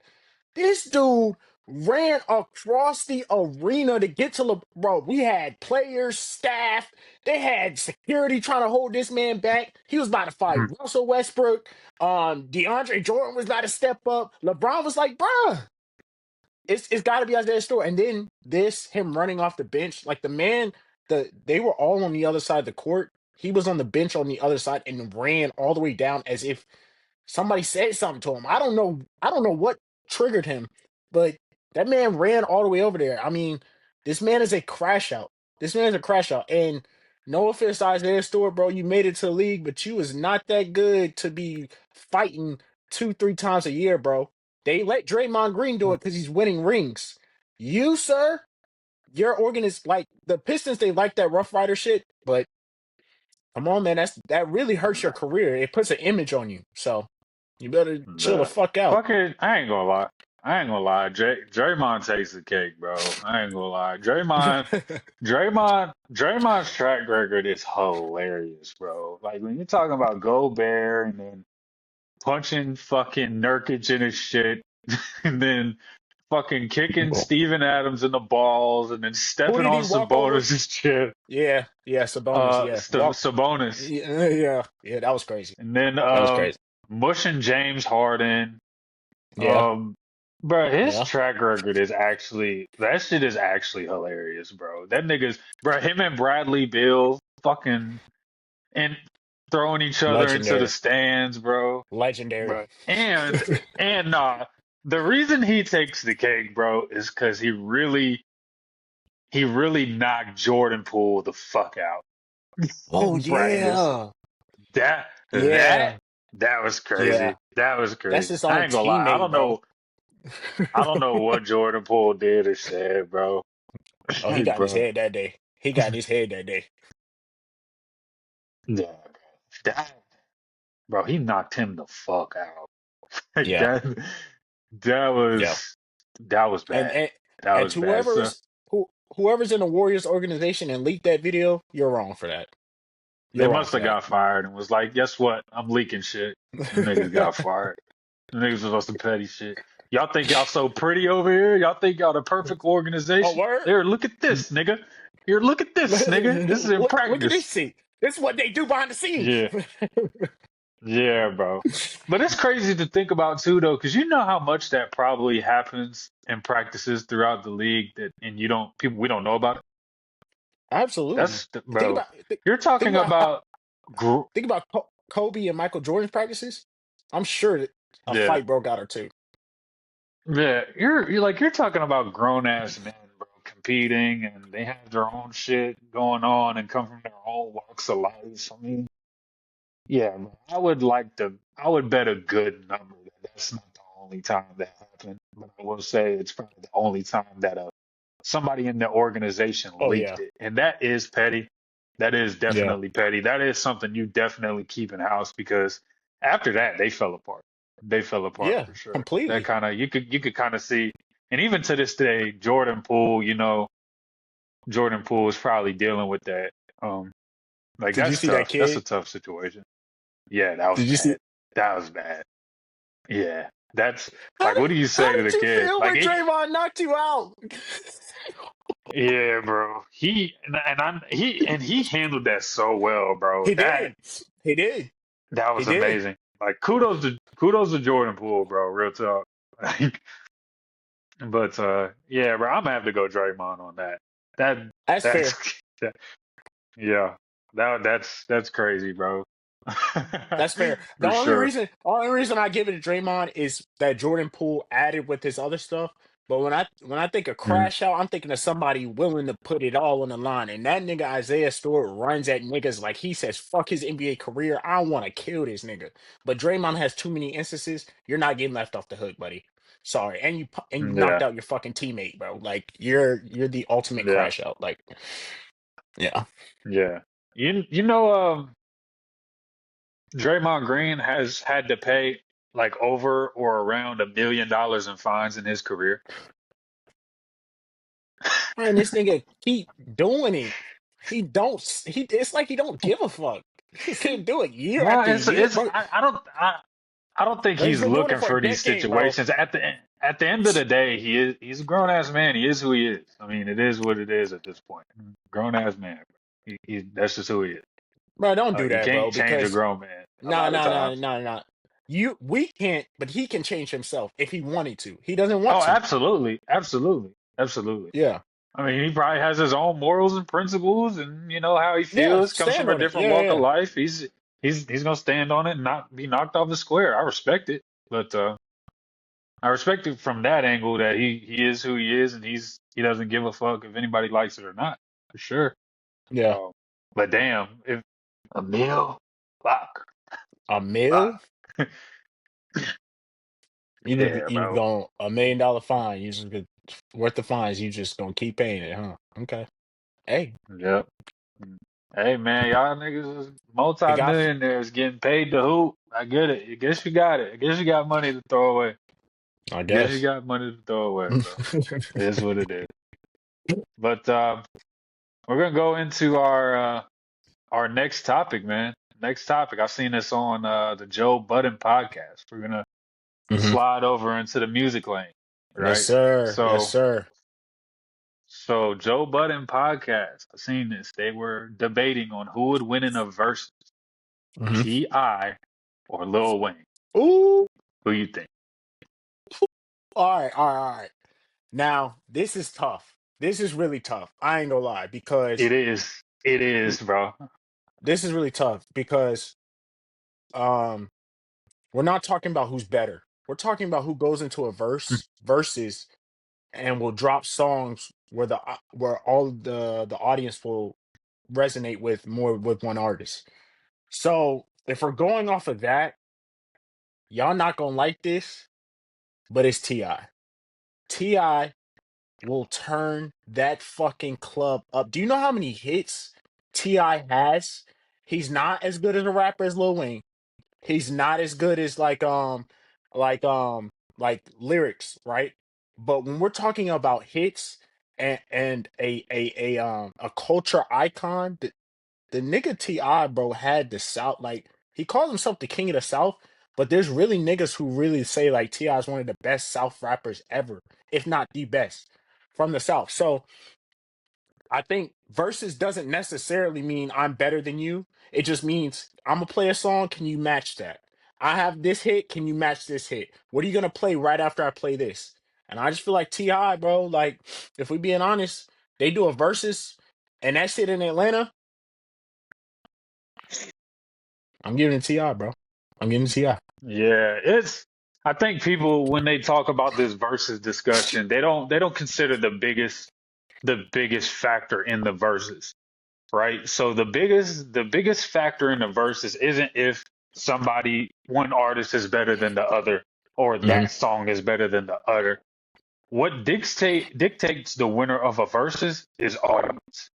This dude ran across the arena to get to bro. We had players, staff. They had security trying to hold this man back. He was about to fight Mhm. Russell Westbrook. DeAndre Jordan was about to step up. LeBron was like, bruh. It's got to be Isaiah Stewart, and then him running off the bench, like the man, they were all on the other side of the court. He was on the bench on the other side and ran all the way down as if somebody said something to him. I don't know. I don't know what triggered him, but that man ran all the way over there. I mean, this man is a crash out. This man is a crash out. And no offense to Isaiah Stewart, bro, you made it to the league, but you was not that good to be fighting 2, 3 times a year, bro. They let Draymond Green do it because he's winning rings. You, sir, your like the Pistons. They like that Rough Rider shit, but come on, man, that really hurts your career. It puts an image on you. So you better chill the The fuck out. fucking. I ain't gonna lie. I ain't gonna lie. Draymond takes the cake, bro. I ain't gonna lie. Draymond's track record is hilarious, bro. Like when you're talking about Gobert and then punching fucking Nurkic in his shit, and then fucking kicking Steven Adams in the balls, and then Who stepping did he on walk over? Sabonis' shit. Yeah, yeah, Sabonis. Yeah, Sabonis, yeah. That was crazy. and then That was crazy. mushing James Harden. Yeah, Um, bro, his yeah. track record is actually that shit is actually hilarious, bro. That nigga's bro, him and Bradley Beal fucking and throwing each other into the Legendary, stands, bro. legendary. Bro. And the reason he takes the cake, bro, is because he really knocked Jordan Poole the fuck out Oh in practice. yeah, That that yeah, that was yeah. crazy. That was That's crazy. his I own ain't gonna lie. I teammate, don't bro. know. I don't know what Jordan Poole did or said, bro. Oh, he got in his Bro, head that day. He got in his head that day. yeah, that, bro, he knocked him the fuck out. Like Yeah, that yeah. was And bad. and That and was bad. So whoever's in the Warriors organization and leaked that video, you're wrong for that. they You're wrong must for have that. got fired and was like, guess what? I'm leaking shit. Them niggas got fired. Them niggas was on some petty shit. Y'all think y'all so pretty over here? Y'all think y'all the perfect Oh, organization? word. Here, look at this, nigga. Here, look at this, nigga. This is in Look at this practice. shit. This is what they do behind the scenes. Yeah. Yeah, bro. But it's crazy to think about too, though, because you know how much that probably happens in practices throughout the league that, and you don't, people, we don't know about it. Absolutely. Think Bro. about You're think talking about how about, gr think about Kobe and Michael Jordan's practices. I'm sure that a yeah, fight broke out or two. Yeah, you're talking about grown ass men, bro, competing and they have their own shit going on and come from their own walks of life. I mean, yeah, man, I would bet a good number that that's not the only time that happened, but I will say it's probably the only time that somebody in the organization Oh leaked yeah, it, and that is petty. That is yeah, definitely petty. That is something you definitely keep in house because after that they fell apart. They fell apart yeah, for sure. That completely. kind of you could kind of see, and even to this day, Jordan Poole, Jordan Poole is probably dealing with that. Um, like Did you that's see that tough. That's a kid? tough situation. Yeah, that was Did you see? bad. That was bad. Yeah, that's How like, did what do you how say to did the you kid? feel Like, when Draymond knocked you out? yeah, bro. He handled that so well, bro. He did. He did. That He was did. amazing. Like, kudos to Jordan Poole, bro. Real talk. Like, but yeah, bro. I'm gonna have to go Draymond on that. That That's that's fair. that, yeah. That's crazy, bro. That's fair. For sure. The only reason I give it to Draymond is that Jordan Poole added with his other stuff. But when I think of Mhm. crash out, I'm thinking of somebody willing to put it all on the line. And that nigga Isaiah Stewart runs at niggas like he says, "Fuck his NBA career. I want to kill this nigga." But Draymond has too many instances. You're not getting left off the hook, buddy. Sorry, and you knocked Yeah, out your fucking teammate, bro. Like you're the ultimate yeah, crash out. Like yeah. yeah. You know, Draymond Green has had to pay like over or around $1 million in fines in his career. And this nigga keep doing it. He don't. He. It's like he don't give a fuck. He's gonna do it year No, after year, it's bro. I don't think He's he's been doing it looking for a for these decade, bro. situations. At the end of the day, he's a grown ass man. He is who he is. I mean, it is what it is at this point. Grown ass man. That's just who he is. Bro, don't do You that, can't bro. change a Because grown man a no, lot of no, no, times. no, no. We can't. But he can change himself if he wanted to. He doesn't want Oh, to. absolutely, absolutely, absolutely. Yeah. I mean, he probably has his own morals and principles, and you know how he Yeah. feels. Comes from Stand a on it. different Yeah. walk of Yeah. life. He's gonna stand on it and not be knocked off the square. I respect it, but I respect it from that angle that he is who he is, and he doesn't give a fuck if anybody likes it or not, for sure. Yeah. Um, but damn, if a meal, fuck, A fuck, mill. yeah, You bro, going $1 million fine. You just worth the fines. You just gonna keep paying it, huh? Okay. Hey, yep. Hey man, y'all niggas is it got. multi-millionaires getting paid to hoop. I get it. I guess you got it. I guess you got money to throw away. I I guess you guess. got money to throw away, bro. It is what it is. But we're gonna go into our next topic, man. Next topic. I've seen this on the Joe Budden podcast. We're gonna Hmm. slide over into the music lane, Yes, right? sir. Yes, So sir. so Joe Budden podcast. I've seen this. They were debating on who would win in a verse, Hmm. T.I. or Lil Wayne. Ooh. Who you think? All right. All right. All right. Now, this is tough. This is really tough. I ain't gonna lie because It is. It is, bro. this is really tough because um we're not talking about who's better. We're talking about who goes into a verses and will drop songs where where all the audience will resonate with more with one artist. So if we're going off of that, y'all not gonna like this, but it's Ti. Ti will turn that fucking club up. Do you know how many hits Ti has? He's not as good as a rapper as Lil Wayne. He's not as good as like like lyrics, right? But when we're talking about hits and a culture icon, the nigga Ti, bro, had the South. Like he calls himself the king of the South, but there's really niggas who really say like Ti is one of the best South rappers ever, if not the best from the South. So I think versus doesn't necessarily mean I'm better than you. It just means I'm gonna play a song. Can you match that? I have this hit. Can you match this hit? What are you gonna play right after I play this? And I just feel like Ti, bro. Like if we being honest, they do a versus, and that shit in Atlanta. I'm giving it Ti, bro. I'm giving it Ti. Yeah, it's. I think people when they talk about this versus discussion, they don't consider the biggest factor in the verses, right? So the biggest factor in the verses isn't if one artist is better than the other or Hmm. that song is better than the other. What dictates the winner of a versus is audience.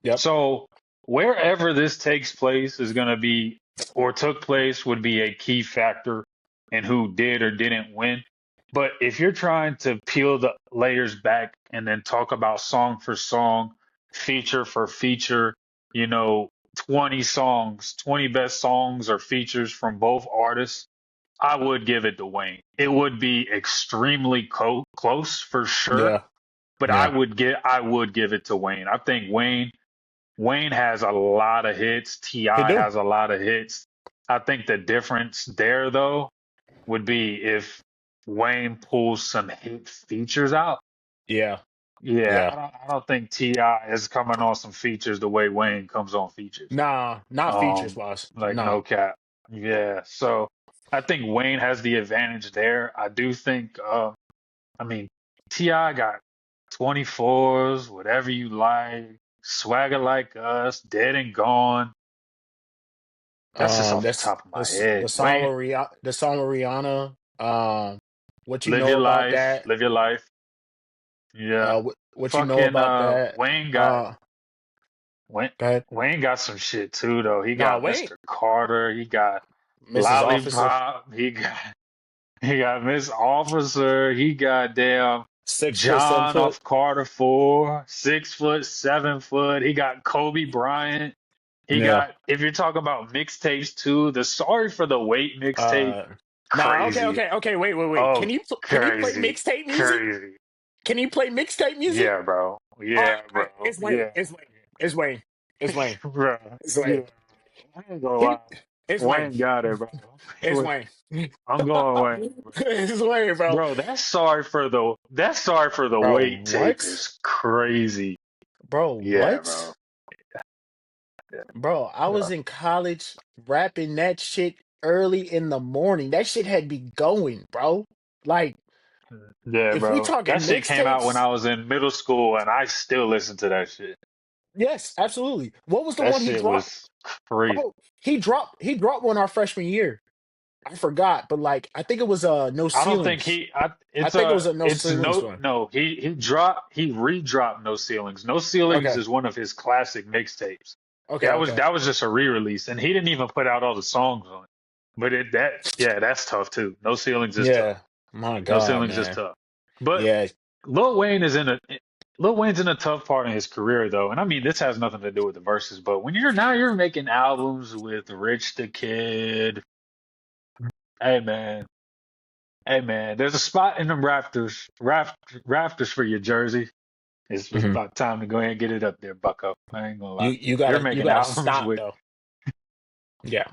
Yep. So wherever this takes place is going to be, or took place, would be a key factor in who did or didn't win. But if you're trying to peel the layers back and then talk about song for song, feature for feature, you know, 20 songs, 20 best songs or features from both artists, I would give it to Wayne. It would be extremely close for sure, Yeah. but I Yeah. would give it to Wayne. I think Wayne has a lot of hits. He T.I. do. has a lot of hits. I think the difference there, though, would be if Wayne pulls some hit features out. Yeah. Yeah, Yeah. I don't think T.I. is coming on some features the way Wayne comes on features. Nah, not features Um, wise. like Nah. no cap. Yeah, so I think Wayne has the advantage there. I do think, I mean, T.I. got 24s, whatever you like, swagger like us, dead and gone. That's just off the That's top of my head. the song Wayne, with Rihanna. What you live know your about life, that? live your life. Yeah. What you know Fucking about that? Wayne got Uh, Wayne, go ahead. Wayne got some shit too though. He Nah, got wait, Mr. Carter, he got Mrs. Officer, Lollipop, he got Miss Officer, he got damn 6 foot, 7 John foot. off Carter 4, 6 foot, 7 foot. He got Kobe Bryant. He Yeah. got, if you're talking about mixtapes too, the Sorry for the Wait mixtape, Uh, nah. Okay, crazy. okay, okay. Wait. Oh, Can you play crazy, mixtape music? crazy. Can you play mixtape music? Yeah, bro. All Yeah, right, all right. bro. It's Wayne. Yeah, It's Wayne. It's Wayne. It's Wayne. bro. It's Wayne. Yeah. I ain't gonna Can lie. you, it's Wayne. Wayne got it, bro. It's Wayne. I'm going Wayne, bro. It's Wayne, bro. Bro, that sorry for the Bro, wait tape what? is crazy. Bro, Yeah, bro. what? Yeah, Bro, I was yeah, in college rapping that shit early in the morning. That shit had me going, bro. Like, yeah, if we bro. That talking shit came out when mixtapes, I was in middle school, and I still listen to that shit. yes, absolutely. What was the That one he shit dropped? was crazy. Oh, he dropped one our freshman year. I forgot, but like I think it was No I don't think Ceilings. he. I, I it's think it a. was a No It's Ceilings no. one. No. He redropped No Ceilings. No Ceilings Okay. is one of his classic mixtapes. Okay, That was okay. that was just a re-release, and he didn't even put out all the songs on it. But yeah, that's tough too. No Ceilings is tough. Yeah. My No God, Ceilings is man. tough. But Yeah. Lil Wayne is in a Lil Wayne's in a tough part in his career though, and I mean this has nothing to do with the verses. But when you're making albums with Rich the Kid, hey man, hey man, there's a spot in them rafters for your jersey. It's Mhm. about time to go ahead and get it up there, Bucko. I ain't gonna lie. You You're gotta you making gotta albums stop with though. Yeah.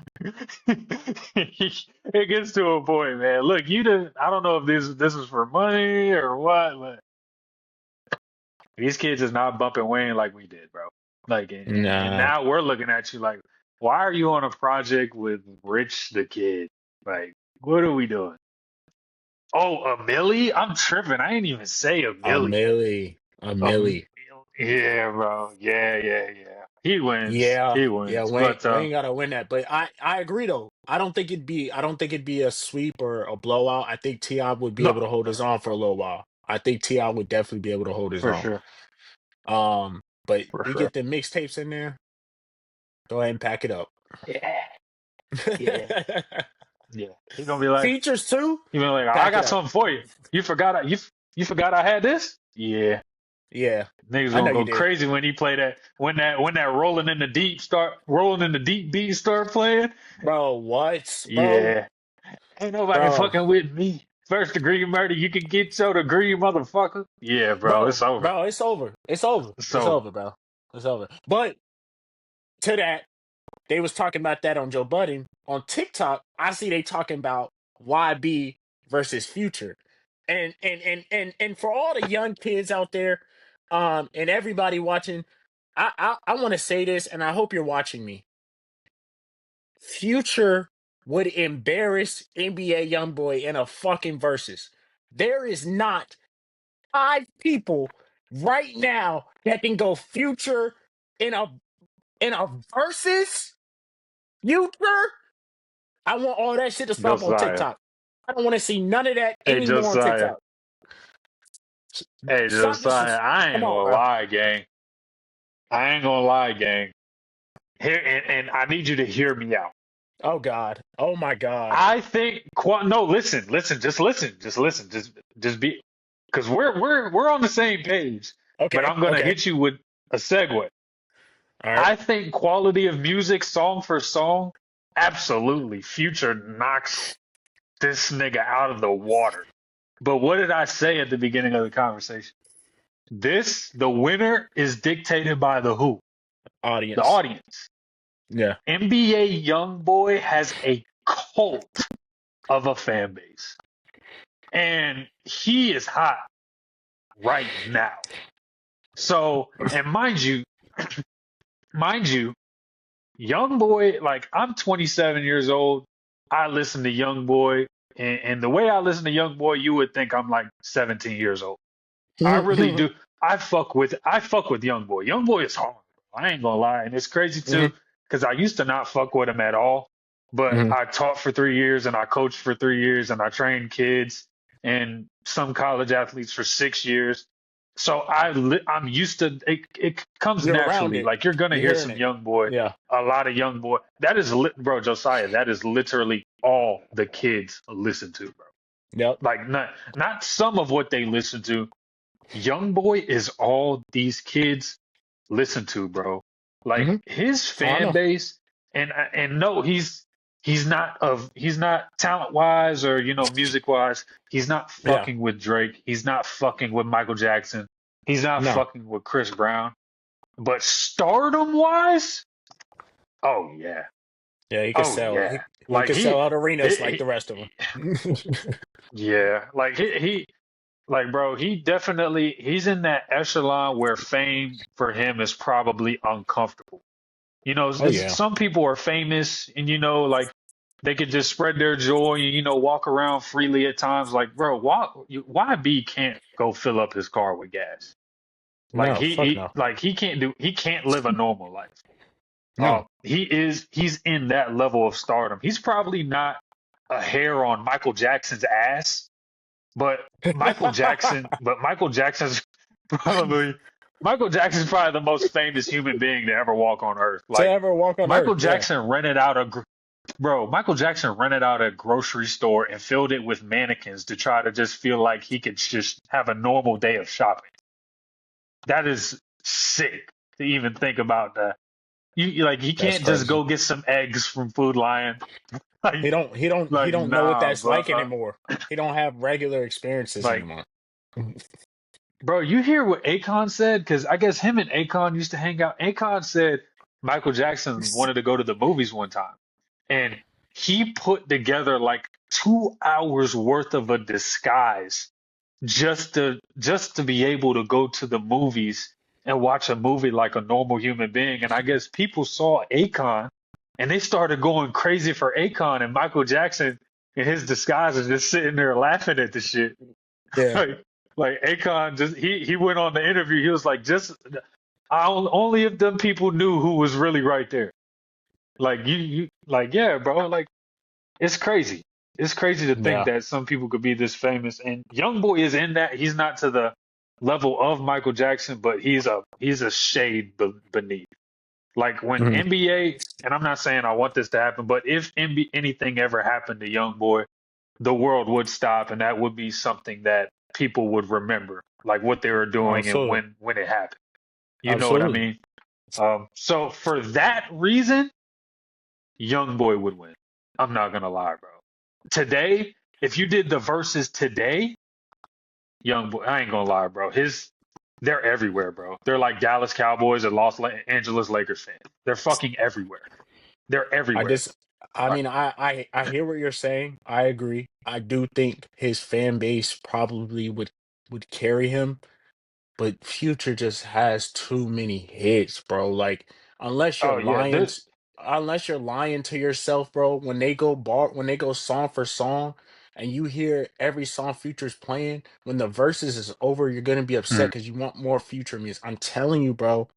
it gets to a point, man. Look, I don't know if this is for money or what, but these kids is not bumping Wayne like we did, bro. Like, and Nah. now we're looking at you like, why are you on a project with Rich the Kid? Like, what are we doing? Oh, a Millie? I'm tripping. I ain't even say a A Millie. millie. A Um, millie. yeah, bro. Yeah, yeah, yeah. He wins. Yeah, He yeah, wins. Wayne But Wayne gotta win that. But I agree though. I don't think it'd be a sweep or a blowout. I think T.I. would be no, able to hold no, his no, own for a little while. I think T.I. would definitely be able to hold his for own. sure, But for we sure. get the mixtapes in there, go ahead and pack it up. Yeah, yeah, yeah. He's gonna be like, Features too, I pack it got up. something for you. You forgot I had this? Yeah. Yeah, Niggas I know gonna you go did. crazy when he play that when that rolling in the deep beat start playing. Bro, what? Bro, Yeah. Ain't nobody bro, fucking with me. First degree murder, you can get your degree, motherfucker. Yeah, bro, it's over. bro, it's over. It's over. It's It's over. over, bro. It's over. But to that, they was talking about that on Joe Budden. On TikTok, I see they talking about YB versus Future. And for all the young kids out there, and everybody watching, I want to say this, and I hope you're watching me. Future would embarrass NBA YoungBoy in a fucking versus. There is not 5 people right now that can go Future in a versus Future. I want all that shit to stop on Josiah. TikTok. I don't want to see none of that Hey anymore on Josiah. TikTok. Hey Stop this. Josiah. I Come ain't on, gonna bro. lie, gang. I ain't gonna lie, gang. Here and I need you to hear me out. Oh God. Oh my God. I think no, just be because we're on the same page. But Okay. I'm gonna Okay. hit you with a segue. All right. I think quality of music, song for song, absolutely. Future knocks this nigga out of the water. But what did I say at the beginning of the conversation? The winner is dictated by the who? The Audience. audience. Yeah. NBA YoungBoy has a cult of a fan base. And he is hot right now. So, and mind you, Young Boy, like I'm 27 years old. I listen to Young Boy, and the way I listen to Young Boy, you would think I'm like 17 years old. I really Mhm. do. I fuck with Young Boy. Young Boy is hard. I ain't gonna lie, and it's crazy too Mhm. because I used to not fuck with him at all. But Mhm. I taught for 3 years, and I coached for 3 years, and I trained kids and some college athletes for 6 years. So I'm used to it. It comes You're around naturally. it. Like you're gonna You're hear hearing some it. Young Boy, Yeah. a lot of Young Boy. Bro, Josiah. That is literally all the kids listen to, bro. Yep. Like not some of what they listen to. Young Boy is all these kids listen to, bro. Like Hmm. his Oh, I fan know. base, and no, he's not talent wise or music wise. He's not Yeah. fucking with Drake. He's not fucking with Michael Jackson. He's not No. fucking with Chris Brown. But stardom wise, oh yeah, Yeah. He could oh sell. yeah. He Like could sell out arenas like he, the rest of them. yeah. Like like, bro, he's in that echelon where fame for him is probably uncomfortable. Oh yeah. Some people are famous and, like they could just spread their joy and, walk around freely at times. Like, bro, YB can't go fill up his car with gas. Like No. Fuck no. he can't live a normal life. No. He's in that level of stardom. He's probably not a hair on Michael Jackson's ass, but Michael Jackson's probably Michael Jackson's probably the most famous human being to ever walk on earth. To Like ever walk on Michael Earth. Yeah. Jackson rented out a bro, Michael Jackson rented out a grocery store and filled it with mannequins to try to just feel like he could just have a normal day of shopping. That is sick to even think about that. Like he That's can't just crazy. go get some eggs from Food Lion. Like He like don't know what nah, that's bro. like anymore. He don't have regular experiences Like anymore. Bro, you hear what Akon said? Because I guess him and Akon used to hang out. Akon said Michael Jackson wanted to go to the movies one time, and he put together like 2 hours worth of a disguise just to be able to go to the movies and watch a movie like a normal human being. And I guess people saw Akon, and they started going crazy for Akon, and Michael Jackson in his disguise is just sitting there laughing at the shit. Yeah. like like Akon just he went on the interview. He was like, just only if them people knew who was really right there. Like you like yeah, bro. Like it's crazy. It's crazy to think Yeah. that some people could be this famous. And Young Boy is in that. He's not to the level of Michael Jackson, but he's a shade beneath. Like when Mhm. NBA, and I'm not saying I want this to happen, but if anything ever happened to Young Boy, the world would stop, and that would be something that people would remember, like what they were doing and Absolutely. when it happened. You know what I Absolutely. mean? So for that reason, Young Boy would win. I'm not gonna lie, bro. Today, if you did the verses today, Young Boy, I ain't gonna lie, bro. They're everywhere, bro. They're like Dallas Cowboys and Angeles Lakers fans. They're fucking everywhere. They're I everywhere. just I Like, mean I hear what you're saying. I agree. I do think his fan base probably would carry him, but Future just has too many hits, bro. Like unless you're oh yeah, Lions. unless you're lying to yourself, bro, when they go song for song and you hear every song Future's playing, when the verses is over, you're gonna be upset Mm. because you want more Future music. I'm telling you, bro.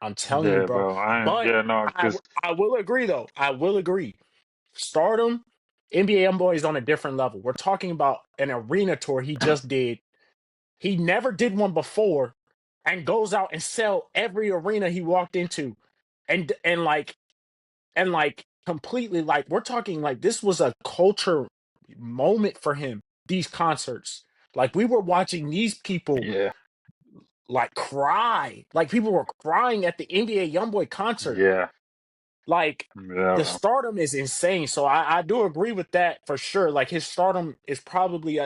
I'm telling you, Yeah, bro. bro. But Yeah, no, because I will agree though. I will agree. Stardom, NBA YoungBoy is on a different level. We're talking about an arena tour he just did. He never did one before, and goes out and sell every arena he walked into, and completely, like, we're talking like this was a culture moment for him. These concerts, like, we were watching these people yeah, like cry, like people were crying at the NBA YoungBoy concert. yeah, Like, yeah, the bro. stardom is insane. So I do agree with that for sure. Like, his stardom is probably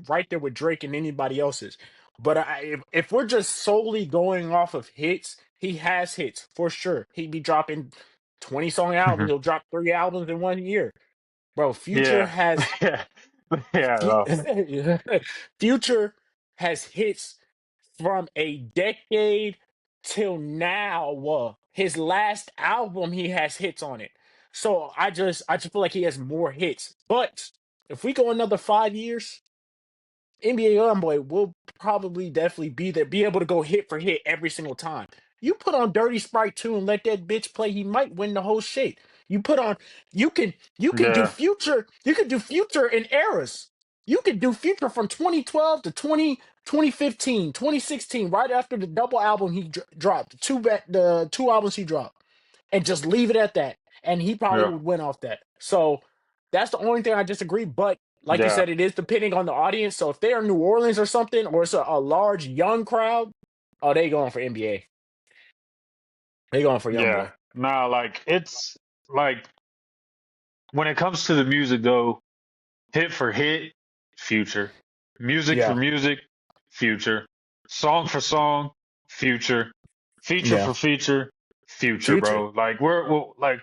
right there with Drake and anybody else's. But if we're just solely going off of hits, he has hits for sure. He'd be dropping 20-song albums. Mhm. He'll drop 3 albums in 1 year. Bro, Future Yeah, has yeah, yeah, bro. Future has hits from a decade till now. His last album, he has hits on it. So I just feel like he has more hits. But if we go another 5 years, NBA YoungBoy will probably definitely be there, be able to go hit for hit every single time. You put on Dirty Sprite 2 and let that bitch play, he might win the whole shit. You put on you can do Yeah, future, you could do future in eras. You could do future from 2012 to 2015, 2016, right after the double album he dropped, the two albums he dropped, and just leave it at that. And he probably yeah, would win off that. So that's the only thing I disagree. But like you yeah, said, it is depending on the audience. So if they're in New Orleans or something, or it's a large young crowd, oh, they going for NBA. They going for young yeah. boy. Nah, like it's like when it comes to the music though, hit for hit, Future. Music for Yeah, music, Future. Song for song, Future. Feature yeah. for feature, Future, Future. bro. Like like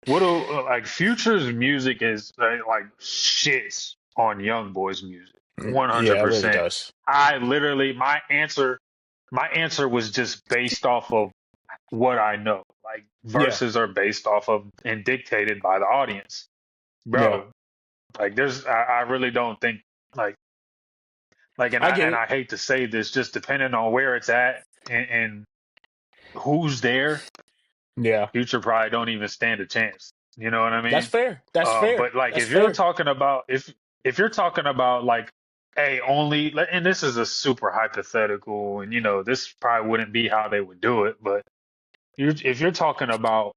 what do like Future's music is like shits on Young Boy's music. Yeah, it really 100%. does. I literally my answer was just based off of what I know. Like Yeah, verses are based off of and dictated by the audience. yeah. Bro, like I really don't think like and I I get and it. I hate to say this, just depending on where it's at and who's there, Yeah, Future probably don't even stand a chance. You know what I that's mean? fair. That's fair. But like That's if you're fair. talking about if you're talking about like hey only and this is a super hypothetical and this probably wouldn't be how they would do it, but if you're talking about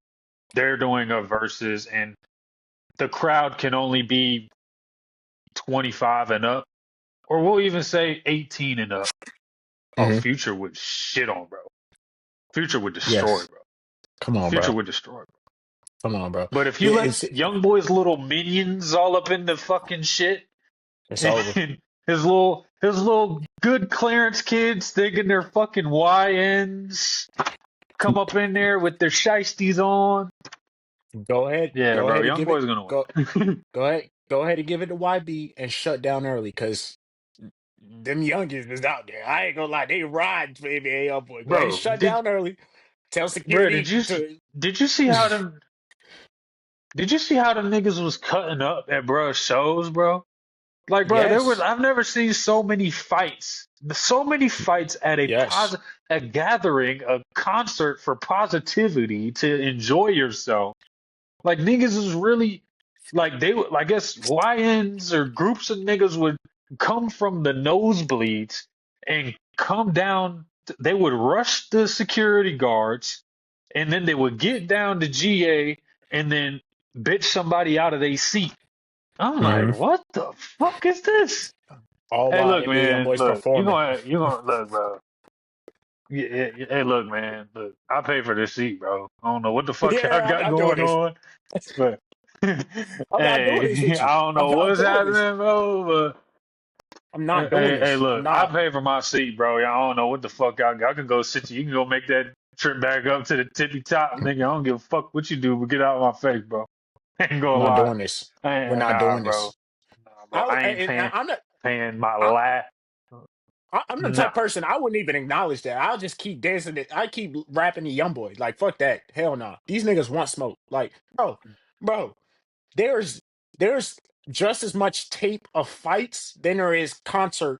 they're doing a versus and the crowd can only be 25 and up, or we'll even say 18 and up. Oh, Hmm. Future would shit on, bro. Future would destroy, Yes. bro. Come on, Future bro. would destroy, bro. Come on, bro. But if you let It's Young Boy's little minions all up in the fucking shit, it's over. and his little good clearance kids thinking they're fucking YNs come up in there with their shiesties on. Go ahead. Yeah, Go bro. ahead and Young give it. Boy's gonna Go win. go ahead. Go ahead and give it to YB and shut down early, because them youngins is out there. I ain't gonna lie, they ride for NBA Youngboy. Go ahead and bro, shut down early. Tell bro, security to. did you see how them did you see how them niggas was cutting up at bro shows, bro? Like, bro, Yes. I've never seen so many fights at Yes. a gathering, a concert for positivity to enjoy yourself. Like niggas is really like they would I guess YNs or groups of niggas would come from the nosebleeds and come down. They would rush the security guards and then they would get down to GA and then bitch somebody out of their seat. I'm like, Hmm. what the fuck is this? All Hey, while look, NBA man. Youngboy's Look, performing. you gonna look, bro. Hey, look, man. Look, I pay for this seat, bro. I don't know what the fuck y'all Yeah, I'm got not doing going this. on, but I'm not doing this hey, with you. I don't I'm know not what's doing this. happening, bro. I'm But not doing hey, this. I'm look, I not. pay for my seat, bro. Y'all don't know what the fuck y'all got. I can go sit you. You can go make that trip back up to the tippy top, nigga. I don't give a fuck what you do, but get out of my face, bro. I ain't I'm gonna not lie. doing this. I We're ain't, not nah, doing bro. this. Nah, bro. I ain't And paying I'm not. paying my I, last. I'm the No. type of person I wouldn't even acknowledge that. I'll just keep dancing it. I keep rapping the young boy. Like fuck that. Hell no. These niggas want smoke. Like bro. There's there's just as much tape of fights than there is concert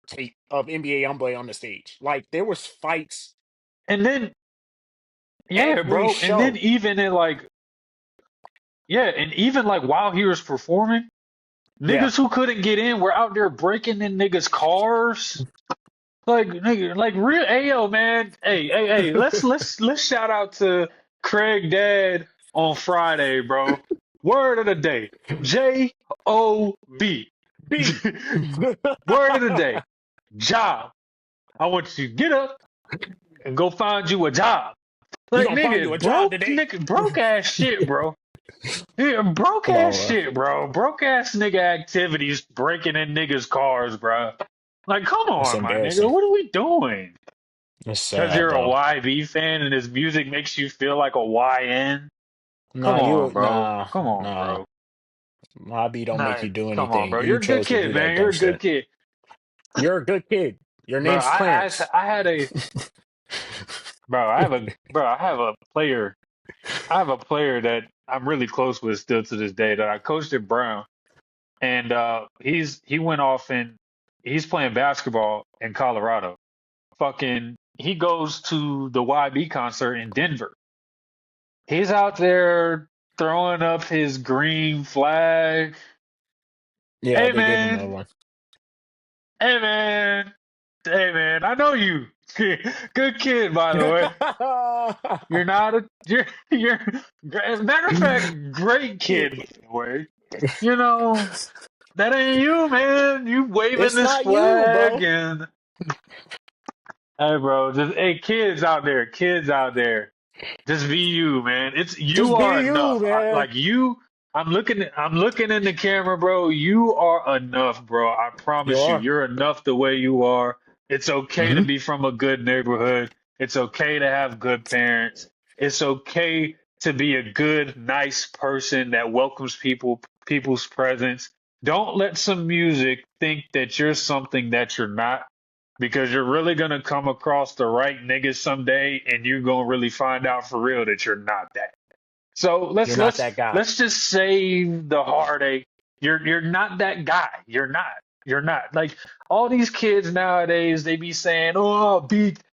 tape of NBA YoungBoy on the stage. Like there was fights And then, yeah, every bro. And then show. even in like, yeah, and even like while he was performing, Yeah. niggas who couldn't get in were out there breaking in niggas' cars. Like nigga, like real Ayo man. Hey, let's shout out to Craig Dad on Friday, bro. Word of the day. Job. B. Word of the day. Job. I want you to get up and go find you a job. You Like gonna find you a job today? broke ass shit, bro. Yeah, broke Come ass on, bro. shit, bro. Broke ass nigga activities breaking in niggas' cars, bro. Like, come It's on, my nigga. embarrassing. What are we doing? It's Because sad, you're a bro. YB fan and his music makes you feel like a YN? Come Nah, on, bro. nah, Come on, nah. bro. Hobby don't make Nah, you do come on, anything. bro. You You're a good chose to kid, do that man. You're dumb a good shit. kid. You're a good kid. Your Bro, name's Clarence. I had a bro, I have a player. I have a player that I'm really close with still to this day that I coached at Brown. And he went off and he's playing basketball in Colorado. Fucking he goes to the YB concert in Denver. He's out there throwing up his green flag. Yeah, Hey they gave him man, another one. hey man, hey man, I know you. Good kid, by the way. You're not a you're as a matter of fact, great kid, by the way. You know, that ain't you, man. You waving It's this not you, flag bro. and hey bro, just hey kids out there. Just be you, man. It's you Just are be you, enough. man. Like you, I'm looking in the camera, bro. You are enough, bro. I You promise you, are. you're enough the way you are. It's okay to Hmm. be from a good neighborhood. It's okay to have good parents. It's okay to be a good, nice person that welcomes people's presence. Don't let some music think that you're something that you're not because you're really gonna come across the right niggas someday, and you're gonna really find out for real that you're not that. So You're not that guy. let's just save the heartache. You're not that guy. You're not. You're not. Like all these kids nowadays, they be saying, "Oh,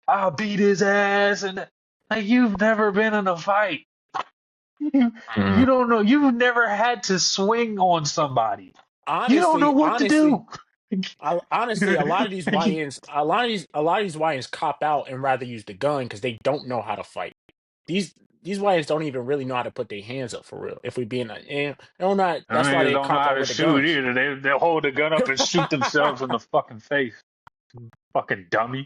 I'll beat his ass," and like you've never been in a fight. You Mm. you don't know. You've never had to swing on somebody. You don't know Honestly, what to honestly, do. honestly, a lot of these YNs, a lot of these YNs cop out and rather use the gun because they don't know how to fight. These these YNs don't even really know how to put their hands up for real. If we being, they don't not. Them That's why niggas they don't know cop how out to with the shoot guns. either. They hold the gun up and shoot themselves in the fucking face. Fucking dummy.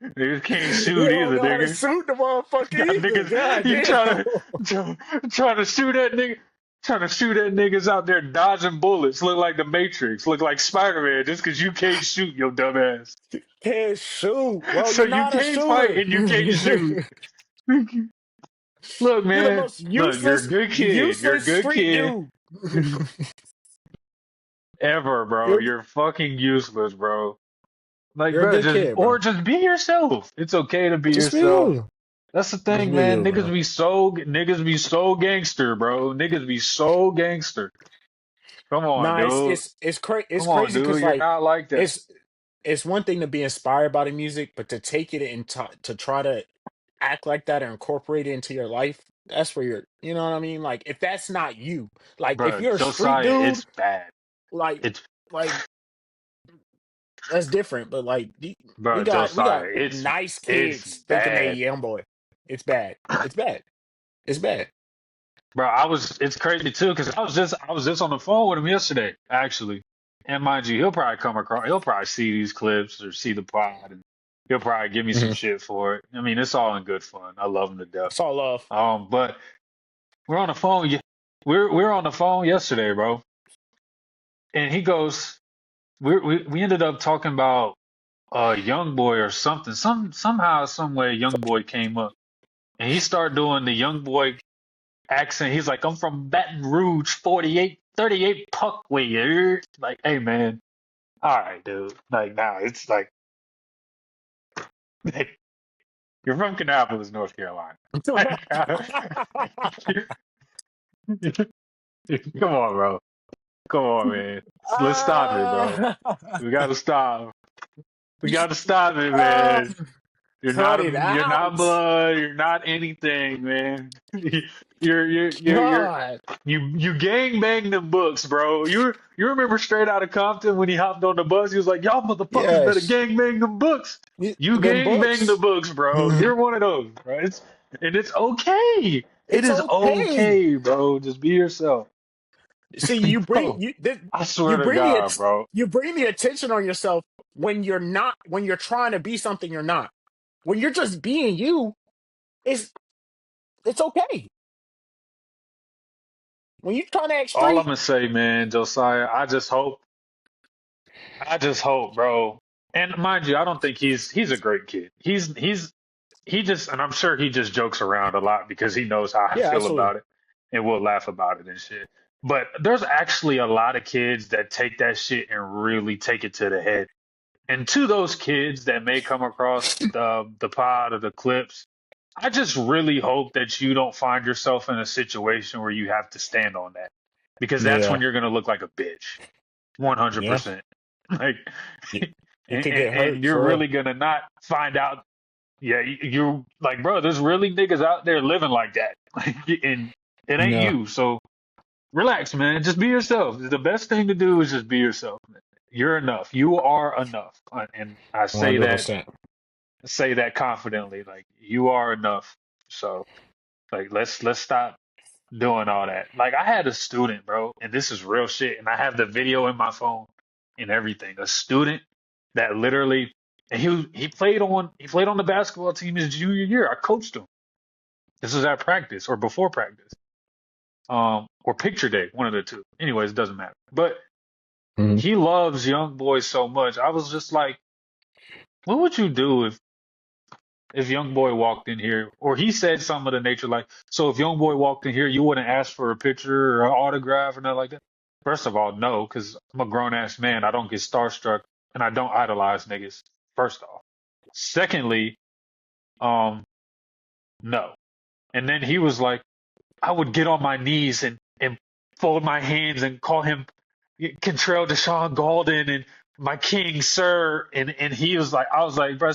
Niggas can't You shoot don't either, know how to nigga. shoot the motherfucker Got either. niggas God you damn. trying to shoot that nigga. Trying to shoot at niggas out there dodging bullets. Look like the Matrix. Look like Spider-Man just because you can't shoot your dumb ass. Can't shoot. Well, So you're you not a can't fight shooter. and you can't shoot. Look, You're the man. most Look, you're a useless, good kid. You're a useless good street kid. dude. Ever, bro. you're You're fucking useless, bro. Like, you're a bro, good kid, bro. just be yourself. It's okay to be Just be yourself. you. That's the Just thing, be man. you, man. Niggas be so gangster, bro. Niggas be so gangster. Come on, Nah, dude. it's Come on, crazy because dude. You're like not like that. it's it's one thing to be inspired by the music, but to take it and to try to act like that or incorporate it into your life, that's where you know what I mean? Like if that's not you, like if Bro, you're a street Josiah, dude, it's bad. like It's like that's different. But like we bro, got we Josiah, got nice it's kids thinking they bad. young boy. It's bad. It's bad. It's bad. Bro, it's crazy too, because I was just on the phone with him yesterday, actually. And mind you, he'll probably see these clips or see the pod and he'll probably give me some Hmm. shit for it. I mean, it's all in good fun. I love him to death. It's all love. But we're on the phone. We're on the phone yesterday, bro. And he goes, we ended up talking about young boy or something. Somehow, some way, young boy came up, and he started doing the young boy accent. He's like, I'm from Baton Rouge, 48, 38 Puckway. Like, hey man, all right, dude. Like now, it's like, you're from Kannapolis, North Carolina. Like, come on, bro. Come on, man. Let's stop it, bro. uh, We gotta stop. We gotta stop it, uh, man. cut it You're not out. blood. You're not anything, man. You're God. you gang bang them books, bro. You remember Straight Outta Compton when he hopped on the bus? He was like, "Y'all motherfuckers better Yes. gang bang them books." You Them gang bang the books. books, bro. You're one of those, right? And it's okay. It It's is okay. okay, bro. Just be yourself, See, you bring bro. you I you swear to bring the God, bro. you bring the attention on yourself when you're not when you're trying to be something you're not. When you're just being you, it's it's okay. When you're trying to act All I'm street, gonna say, man, Josiah, I just hope, bro. And mind you, I don't think he's a great kid. He just, and I'm sure he just jokes around a lot because he knows how I yeah, feel absolutely. about it, and we'll laugh about it and shit. But there's actually a lot of kids that take that shit and really take it to the head. And to those kids that may come across the pod or the clips, I just really hope that you don't find yourself in a situation where you have to stand on that, because that's when Yeah, you're gonna look like a bitch. yeah. 100%. Like, You, you and, could get and hurt you're for real. really gonna not find out. Yeah, you're like, bro, there's really niggas out there living like that. Like, and it ain't Yeah, you. So relax, man. Just be yourself. The best thing to do is just be yourself, man. You're enough. You are enough. And I 100%. say that confidently. Like, you are enough. So, like, let's stop doing all that. Like, I had a student, bro, and this is real shit, and I have the video in my phone and everything. A student that literally, and he played on the basketball team his junior year. I coached him. This was at practice or before practice, or picture day, one of the two. Anyways, it doesn't matter. But Hmm. he loves young boys so much. I was just like, what would you do if young boy walked in here, or he said something of the nature like, so if young boy walked in here, you wouldn't ask for a picture or an autograph or nothing like that? First of all, no, because I'm a grown ass man. I don't get starstruck and I don't idolize niggas. First off. Secondly, um, no. And then he was like, I would get on my knees and fold my hands and call him Kentrell Deshaun Golden and my king, sir. And he was like, I was like, bro,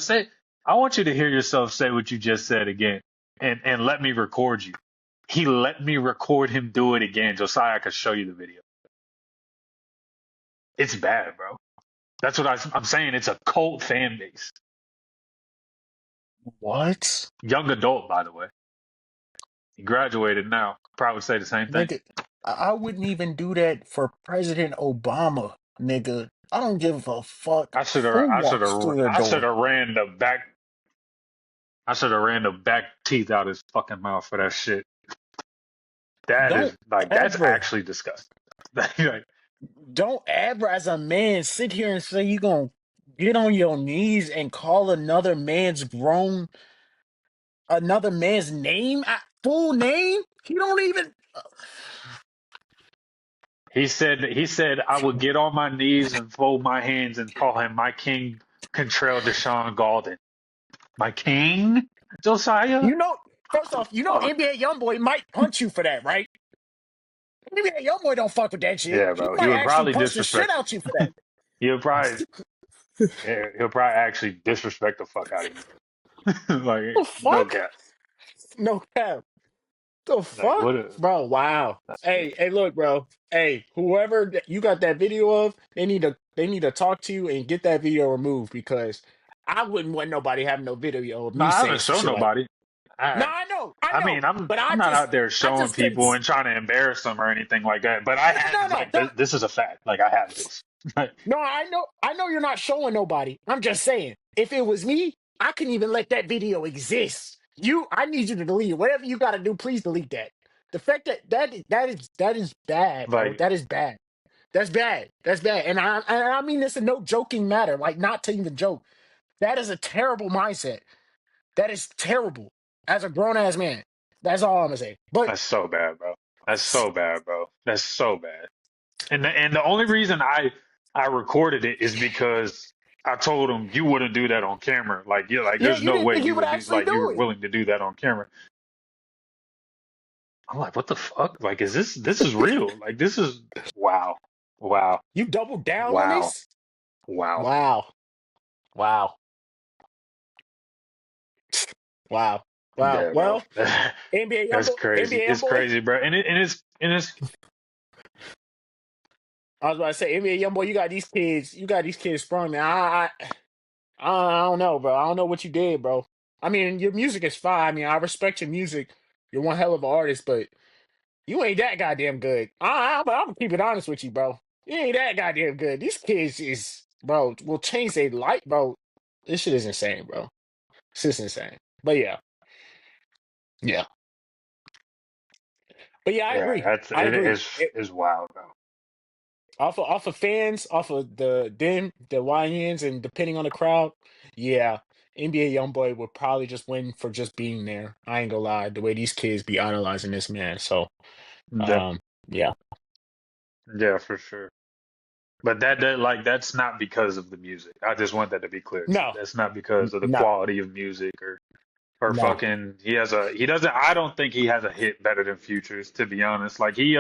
I want you to hear yourself say what you just said again, and let me record you. He let me record him do it again. Josiah, I could show you the video. It's bad, bro. That's what I'm saying. It's a cult fan base. What? Young adult, by the way. He graduated now. Probably would say the same thing. Nigga, I wouldn't even do that for President Obama, nigga. I don't give a fuck who walks through the I should door. have ran the back. I should have ran the back teeth out his fucking mouth for that shit. That Don't is like, that's ever, actually disgusting. Like, don't ever as a man sit here and say you gonna get on your knees and call another man's name, full name. He don't even. he said I would get on my knees and fold my hands and call him my king, Contrell Deshaun Golden. My king, Josiah. You know, first off, you know Fuck. NBA YoungBoy might punch you for that, right? NBA YoungBoy don't fuck with that shit. Yeah, He bro. He might would actually probably punch the shit disrespect. out you for that. He'll probably he'll probably actually disrespect the fuck out of you. Like, The no fuck? cap. No cap. The Like, fuck, what a bro? Wow. Hey, look, bro. Hey, whoever you got that video of, they need to talk to you and get that video removed because I wouldn't want nobody having no video of no, me I saying haven't some shown shit like. nobody. No, I I I mean, know, but I'm not out there I showing just couldn't. people and trying to embarrass them or anything like that. But I No, have, no, like, don't. this is a fact. Like, I have this. Like, No, I know you're not showing nobody. I'm just saying, if it was me, I couldn't even let that video exist. I need you to delete it. Whatever you got to do, please delete that. The fact that is bad, bro. like That is bad. That's bad. That's bad. And I mean this in no joking matter. Like not to even joke. That is a terrible mindset. That is terrible. As a grown ass man. That's all I'm gonna say. But that's so bad, bro. That's so bad, bro. That's so bad. And the only reason I recorded it is because I told him you wouldn't do that on camera. Like, yeah, like Yeah, there's you no didn't way think he you would would do actually like you were do it. willing to do that on camera. I'm like, what the fuck? Like, is this is real? Like, this is wow, wow, You doubled down on wow, this? wow. Wow. Wow. Wow. Wow. Yeah, bro. Well, NBA That's YoungBoy, crazy. NBA It's YoungBoy. crazy, bro. And it's I was about to say, NBA YoungBoy, you got these kids sprung, man. I don't know, bro. I don't know what you did, bro. I mean, your music is fine. I mean, I respect your music. You're one hell of an artist, but you ain't that goddamn good. I'm gonna keep it honest with you, bro. You ain't that goddamn good. These kids is, bro, will change their life, bro. This shit is insane, bro. This is insane. But yeah, yeah. But yeah, I yeah, agree. that's I it agree. is is wild, bro. Off of fans, off of the YNs, and depending on the crowd, yeah, NBA YoungBoy would probably just win for just being there. I ain't gonna lie, the way these kids be idolizing this man. So, Yeah, um, yeah, yeah, for sure. But that like that's not because of the music. I just want that to be clear too. no, That's not because of the no, quality of music or no, fucking he doesn't I don't think he has a hit better than Futures, to be honest. Like he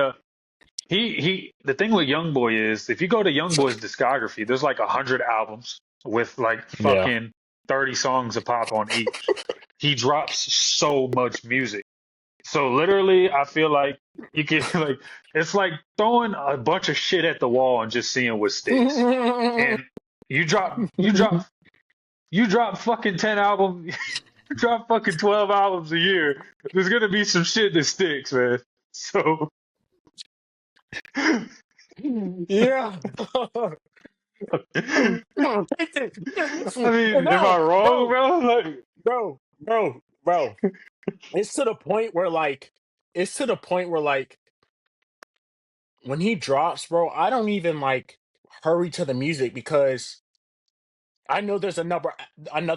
the thing with YoungBoy is if you go to YoungBoy's discography, there's like 100 albums with like yeah. fucking 30 songs a pop on each. He drops so much music. So literally, I feel like you can like it's like throwing a bunch of shit at the wall and just seeing what sticks. And you drop, you drop, you drop fucking 10 albums, you drop fucking 12 albums a year. There's gonna be some shit that sticks, man. So, I Yeah. mean, am I No, wrong, bro, bro? Like, bro. It's to the point where like, it's to the point where like, when he drops, bro, I don't even like hurry to the music because I know there's another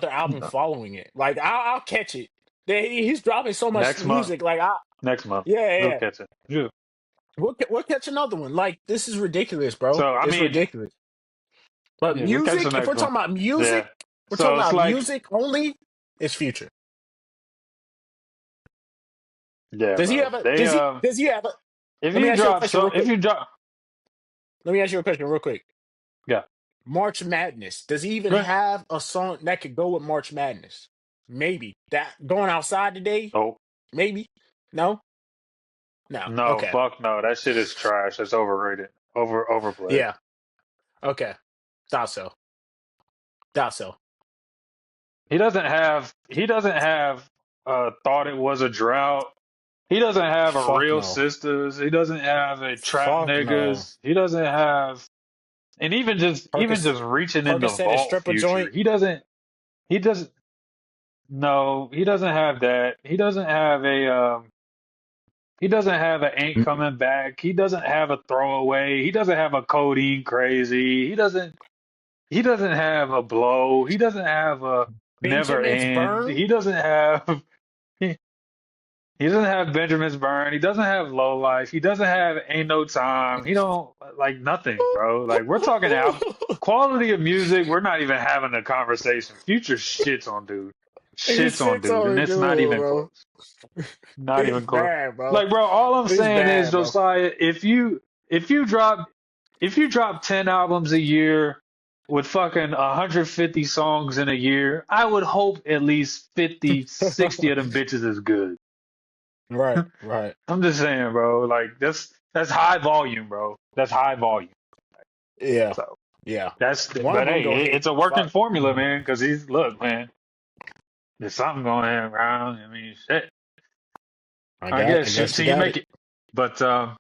album following it. Like I'll catch it. He's dropping so much next month, music. Like I, next month, yeah, we'll yeah. catch it. Yeah. We'll catch another one. Like this is ridiculous, bro. So, I It's mean, ridiculous. But yeah, we'll catch the music, if next we're one. talking about music, Yeah. we're talking So it's about like, music only. It's Future. yeah, Does he bro. have a? They Does he have a? if Let me you ask you a drop question so real if quick. you drop Let me ask you a question real quick. yeah. March Madness. Does he even Right. have a song that could go with March Madness? Maybe that going outside today. Oh Maybe. No. No. no, Okay. fuck no. That shit is trash. That's overrated. Overplayed. Yeah. Okay. Thought so. Thought so. He doesn't have thought it was a drought. He doesn't have a Fuck real no. sisters. He doesn't have a trap Fuck no. niggas. He doesn't have and even just reaching in the Percocet and vault stripper future. joint. He doesn't no, he doesn't have that. He doesn't have a ain't coming back. He doesn't have a throwaway. He doesn't have a codeine crazy. He doesn't have a blow. He doesn't have a never Benjamin's ends. burn. He, he doesn't have Benjamin's burn. He doesn't have low life. He doesn't have ain't no time. He don't like nothing, bro. Like we're talking out quality of music. We're not even having a conversation. Future He shits on sits dude, on and the it's not dude, even bro. close. Not It's even close. bad, bro. Like, bro, all I'm It's saying is, bad, bro. Josiah, if you drop 10 albums a year with fucking 150 songs in a year, I would hope at least 50, 60 of them bitches is good. Right, right. I'm just saying, bro. Like that's high volume, bro. That's high volume. Yeah, So yeah. One of but them hey, go hit. it's a working Fuck. formula, man. Because look, man, there's something going on around. I mean, shit. I I guess shit guess you till you got make it. it. But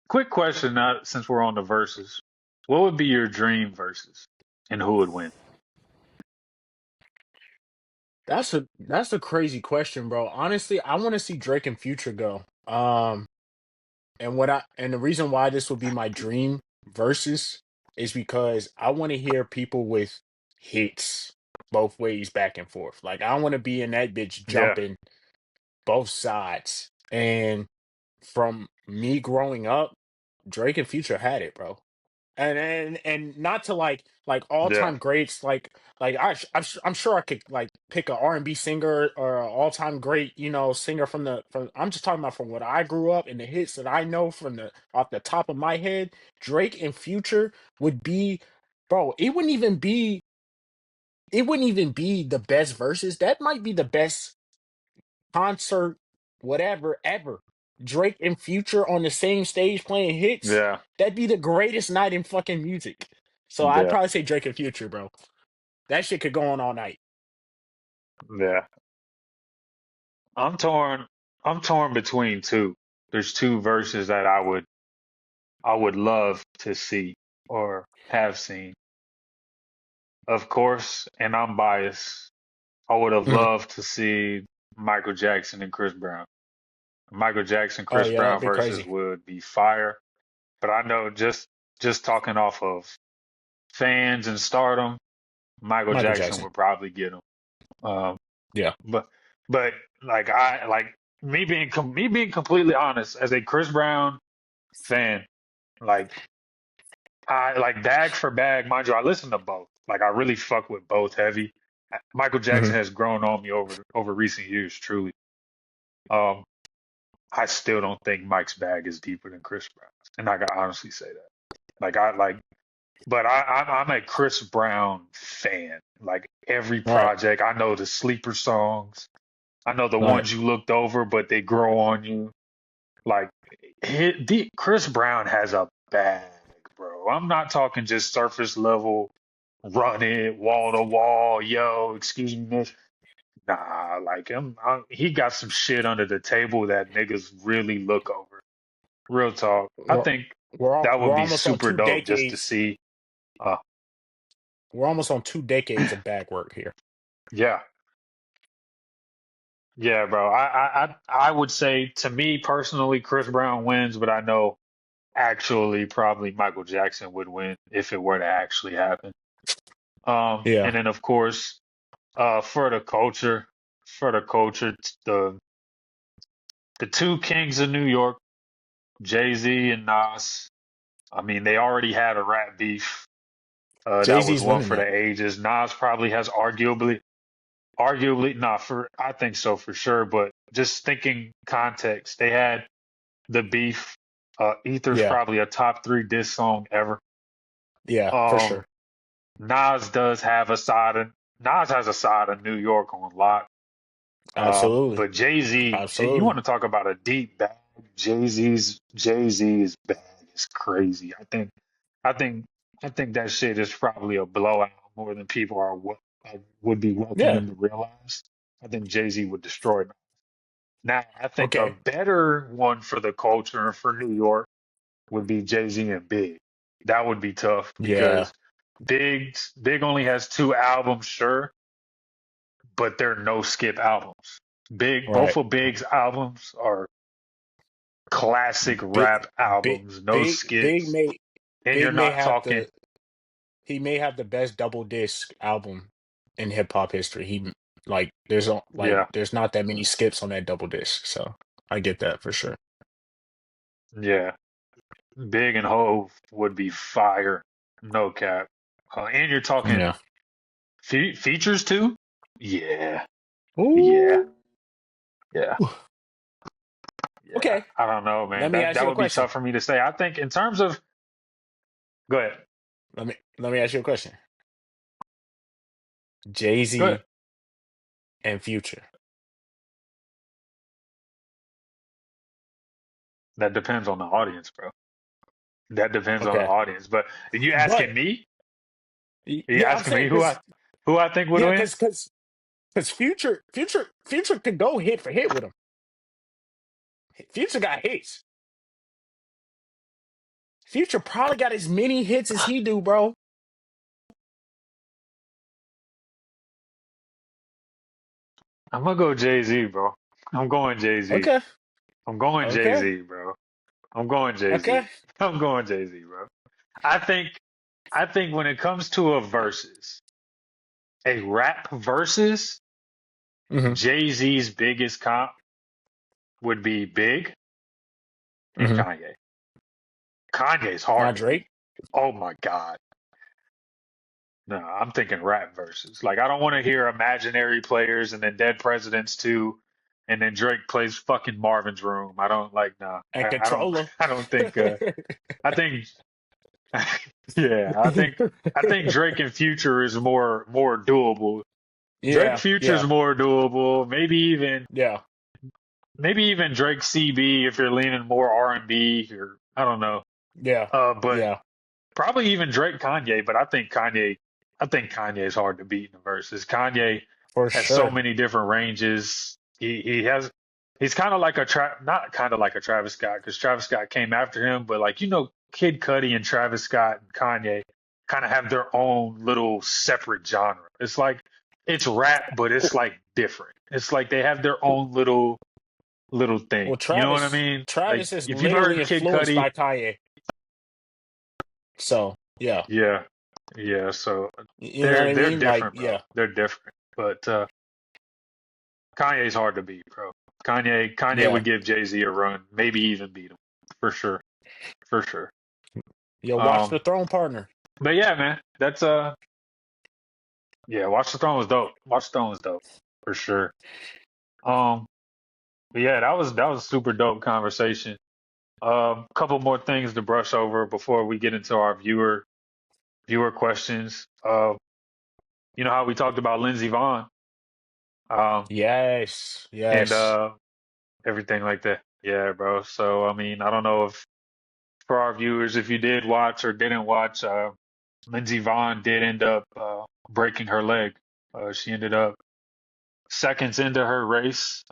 quick question, now since we're on the verses, what would be your dream verses, and who would win? That's a crazy question, bro. Honestly, I want to see Drake and Future go. And the reason why this would be my dream versus is because I want to hear people with hits both ways back and forth. Like I want to be in that bitch Yeah, jumping both sides. And from me growing up, Drake and Future had it, bro. And not to like all Yeah, time greats I'm sure I could like pick a R&B singer or an all time great singer from I'm just talking about from what I grew up and the hits that I know from the off the top of my head. Drake and Future would be, bro. It wouldn't even be the best verses. That might be the best concert, whatever, ever. Drake and Future on the same stage playing hits. yeah, That'd be the greatest night in fucking music. So I'd yeah, probably say Drake and Future, bro. That shit could go on all night. yeah. I'm torn. I'm torn between two. There's two verses that I would love to see or have seen. Of course, and I'm biased. I would have Mhm. loved to see Michael Jackson and Chris Brown. Michael Jackson, Oh Chris yeah, that'd Brown be versus crazy. would be fire. But I know just talking off of fans and stardom, Michael Michael Jackson Jackson. would probably get him. Um, Yeah. but but like I like me being completely honest as a Chris Brown fan, like I like bag for bag, mind you, I listen to both. Like I really fuck with both heavy. Michael Hmm. Jackson has grown on me over recent years, truly. Um, I still don't think Mike's bag is deeper than Chris Brown's, and I can honestly say that. Like I like, but I'm a Chris Brown fan. Like every Right. project, I know the sleeper songs. I know the Right. ones you looked over, but they grow on you. Like Chris Brown has a bag, bro. I'm not talking just surface level, run it wall to wall. Yo, excuse me, miss. Nah, like he got some shit under the table that niggas really look over. Real talk. I We're think we're, that would we're be almost on super two dope just to decades. see. Uh, We're almost on 2 decades of bag work here. yeah, yeah, bro. I would say to me personally, Chris Brown wins, but I know actually probably Michael Jackson would win if it were to actually happen. Yeah. And then of course, for the culture, the two kings of New York, Jay-Z and Nas. I mean, they already had a rap beef. That was Jay-Z's one winning for the that. ages. Nas probably has arguably, not for, I think so for sure, but just thinking context, they had the beef. Ether's Yeah. probably a top three diss song ever. Yeah, for Um, sure. Nas does have a side of Nas has a side of New York on lock. Absolutely. But Jay-Z, you Absolutely. want to talk about a deep bag? Jay-Z's bag is crazy. I think, I think that shit is probably a blowout more than people would be Yeah. welcoming to realize. I think Jay-Z would destroy it. Now, I think a Okay. better one for the culture and for New York would be Jay-Z and Big. That would be tough Yeah. because Big only has two albums, sure, but they're no skip albums. Right. Both of Big's albums are classic Big, rap big, albums, no big skips. may And you're Big may not have talking, he may have the best double disc album in hip hop history. Like yeah, there's not that many skips on that double disc, so I get that for sure. yeah. Big and Hove would be fire, no cap. And you're talking Yeah. features too? Yeah, yeah, Ooh. yeah, yeah. Okay. I don't know, man. Let me That ask that you a would be question. tough for me to say. I think in terms of, go ahead, Let me ask you a question. go ahead. Jay-Z and Future. That depends on the audience, bro. That depends on the Okay. audience. But are you But asking me? Are you yeah, I'm asking me saying who I think would win? because Future could go hit for hit with him. Future got hits. Future probably got as many hits as he do, bro. I'm gonna go Jay-Z, bro. I'm going Jay-Z. Okay. I'm going Okay. Jay-Z, bro. I'm going Jay-Z. Okay. I'm going Jay-Z, bro. I think I think when it comes to a rap versus, Hmm. Jay-Z's biggest comp would be Big and Hmm. Kanye. Kanye's hard Not to beat. Drake. Oh my God. No, I'm thinking rap verses. Like I don't want to hear imaginary players and then dead presidents too, and then Drake plays fucking Marvin's Room. I don't like. Nah, And I don't. Controller. I don't think. I think. Yeah, I think Drake and Future is more doable. Drake Yeah, Future is yeah, more doable. yeah, Maybe even Drake CB if you're leaning more R&B or I don't know. yeah, But yeah, probably even Drake Kanye. But I think Kanye is hard to beat in the verses. Kanye for has so sure. many different ranges. He's kind of like not kind of like a Travis Scott because Travis Scott came after him, but like Kid Cudi and Travis Scott and Kanye kind of have their own little separate genre. It's like it's rap, but it's like different. It's like they have their own little thing. Well, You know what I Travis, mean? Like Travis is if you've literally heard Kid influenced Cudi, by Kanye. So yeah, yeah, yeah. So you know what I they're mean? Like, different, bro. yeah, They're different. But Kanye's hard to beat, bro. Kanye yeah. would give Jay-Z a run, maybe even beat him for sure, for sure. Yo, watch Um, the Throne Partner. but yeah, man, that's yeah. Watch the Throne was dope. Watch the Throne was dope for sure. Um, but yeah, that was a super dope conversation. Couple more things to brush over before we get into our viewer questions. You know how we talked about Lindsey Vonn, um, Yes, and yes. everything like that. Yeah, bro. So I mean, I don't know if for our viewers, if you did watch or didn't watch, Lindsey Vonn did end up breaking her leg. She ended up seconds into her race.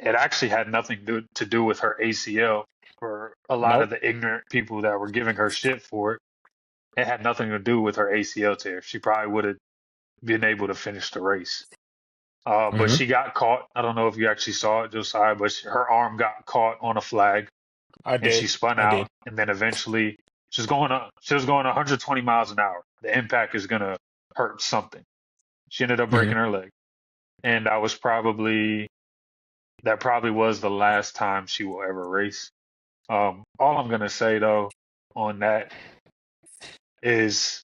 It actually had nothing to do with her ACL. For a lot of Nope. the ignorant people that were giving her shit for it, it had nothing to do with her ACL tear. She probably would have been able to finish the race. But Mm-hmm. she got caught. I don't know if you actually saw it, Josiah, but her arm got caught on a flag I and she did. spun I out. did. And then eventually she was going 120 miles an hour. The impact is going to hurt something. She ended up Mm-hmm. breaking her leg. And that probably was the last time she will ever race. All I'm going to say though on that is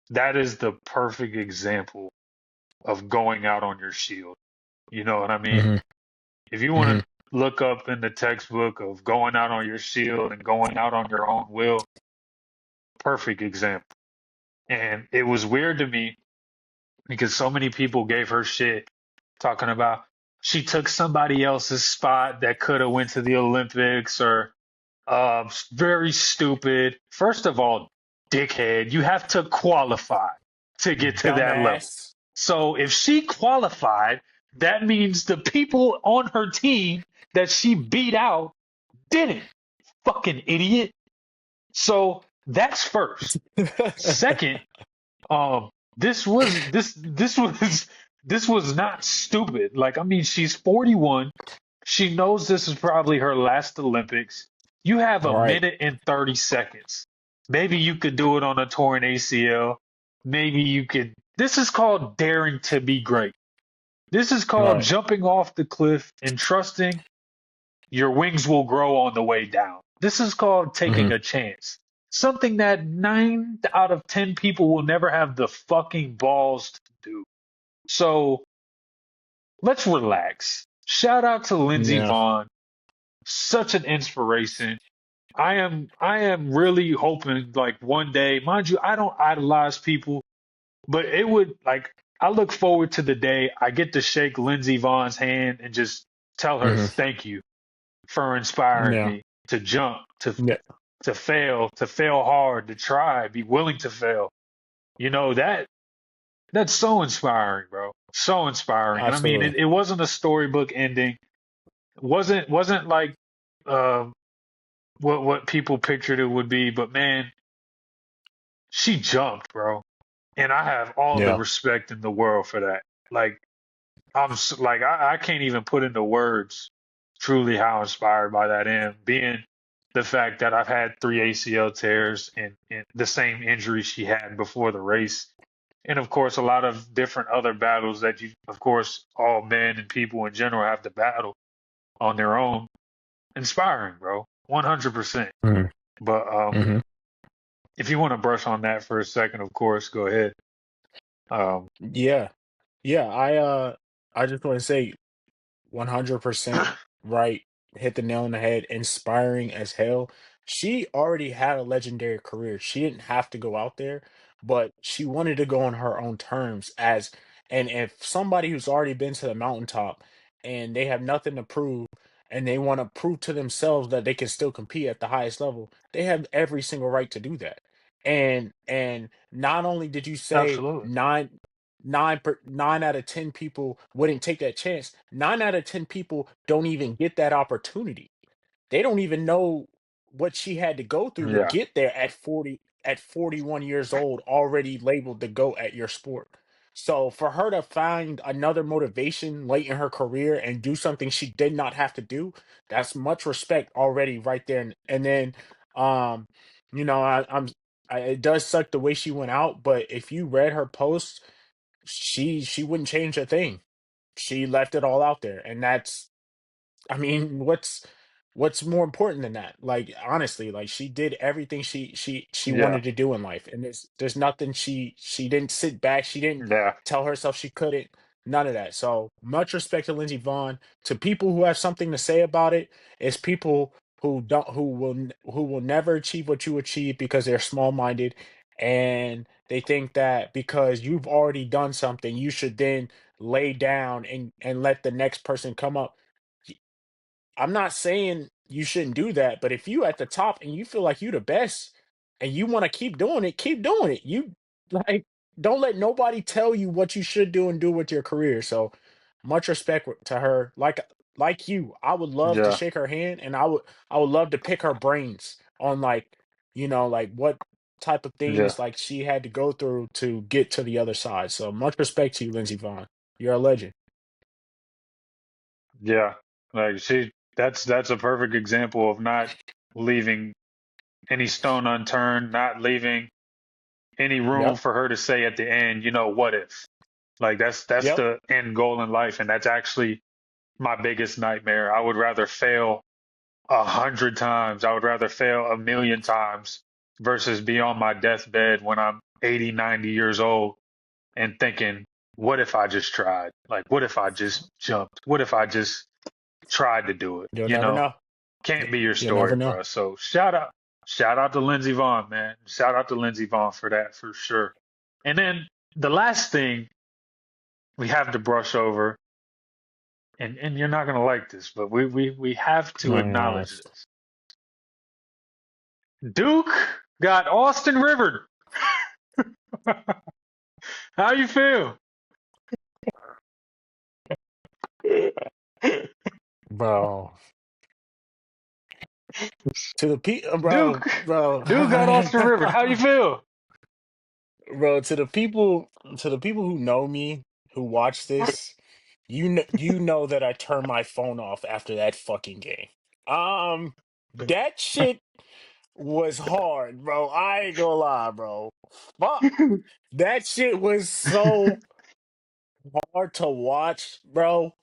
that is the perfect example of going out on your shield. You know what I mean? Mm-hmm. If you want Mm-hmm. to look up in the textbook of going out on your shield and going out on your own will, perfect example. And it was weird to me because so many people gave her shit talking about she took somebody else's spot that could have went to the Olympics or very stupid. First of all, dickhead, you have to qualify to get to that level. Dumbass. So if she qualified, that means the people on her team that she beat out didn't. Fucking idiot. So that's first. Second, this was not stupid. Like I mean, she's 41. She knows this is probably her last Olympics. You have a Right. minute and 30 seconds. Maybe you could do it on a torn ACL. Maybe you could. This is called daring to be great. This is called Right. jumping off the cliff and trusting your wings will grow on the way down. This is called Mm-hmm. taking a chance. Something that 9 out of 10 people will never have the fucking balls to do. So let's relax. Shout out to Lindsey Yeah. Vonn. Such an inspiration. I am really hoping like one day, mind you, I don't idolize people, but it would like I look forward to the day I get to shake Lindsey Vonn's hand and just tell her Mm-hmm. thank you for inspiring Yeah. me to jump, Yeah. to fail hard, to try, be willing to fail. You know, that's so inspiring, bro. So inspiring. And I mean Absolutely. it wasn't a storybook ending. It wasn't like um what people pictured it would be, but man, she jumped, bro. And I have all the Yeah. respect in the world for that. Like like I can't even put into words truly how inspired by that am. Being the fact that I've had 3 ACL tears and the same injury she had before the race. And of course, a lot of different other battles that of course, all men and people in general have to battle on their own. Inspiring, bro. 100%. Mhm. But Mhm. if you want to brush on that for a second, of course, go ahead. Um, Yeah. Yeah, I just want to say 100% right. Hit the nail on the head. Inspiring as hell. She already had a legendary career. She didn't have to go out there, but she wanted to go on her own terms as and if somebody who's already been to the mountaintop and they have nothing to prove and they want to prove to themselves that they can still compete at the highest level, they have every single right to do that. And not only did you say Absolutely. nine out of 10 people wouldn't take that chance. 9 out of 10 people don't even get that opportunity. They don't even know what she had to go through to Yeah. get there at 41 years old, already labeled the GOAT at your sport. So for her to find another motivation late in her career and do something she did not have to do, that's much respect already right there. And then um, it does suck the way she went out, but if you read her post, she wouldn't change a thing. She left it all out there, and that's I mean, what's more important than that? Like honestly, like she did everything she Yeah. wanted to do in life, and there's nothing she didn't sit back. She didn't Yeah. tell herself she couldn't. None of that. So much respect to Lindsey Vonn. To people who have something to say about it, it's people who will never achieve what you achieve because they're small minded, and they think that because you've already done something, you should then lay down and let the next person come up. I'm not saying you shouldn't do that, but if you at the top and you feel like you the best and you want to keep doing it, keep doing it. You like don't let nobody tell you what you should do and do with your career. So much respect to her. Like you, I would love to Yeah. shake her hand and I would love to pick her brains on like what type of Yeah. things like she had to go through to get to the other side. So much respect to you, Lindsey Vonn. You're a legend. Yeah. Like that's a perfect example of not leaving any stone unturned, not leaving any room Yep. for her to say at the end, what if? Like that's Yep. the end goal in life, and that's actually my biggest nightmare. I would rather fail 100 times. I would rather fail 1,000,000 times versus be on my deathbed when I'm 80, 90 years old and thinking, what if I just tried? Like, what if I just jumped? What if I just tried to do it? You'll never know. Can't be your You'll story, never know. bro. So shout out to Lindsey Vonn, man. Shout out to Lindsey Vonn for that, for sure. And then the last thing we have to brush over, and you're not gonna like this, but we have to Oh, no. acknowledge this. Duke got Austin Rivered. How you feel? Bro, to the bro, Duke bro, Duke got Austin Rivered. How you feel? bro, to the people who know me, who watch this, you know that I turn my phone off after that fucking game. Um, that shit was hard, bro. I ain't gonna lie, bro. Fuck, that shit was so hard to watch, bro.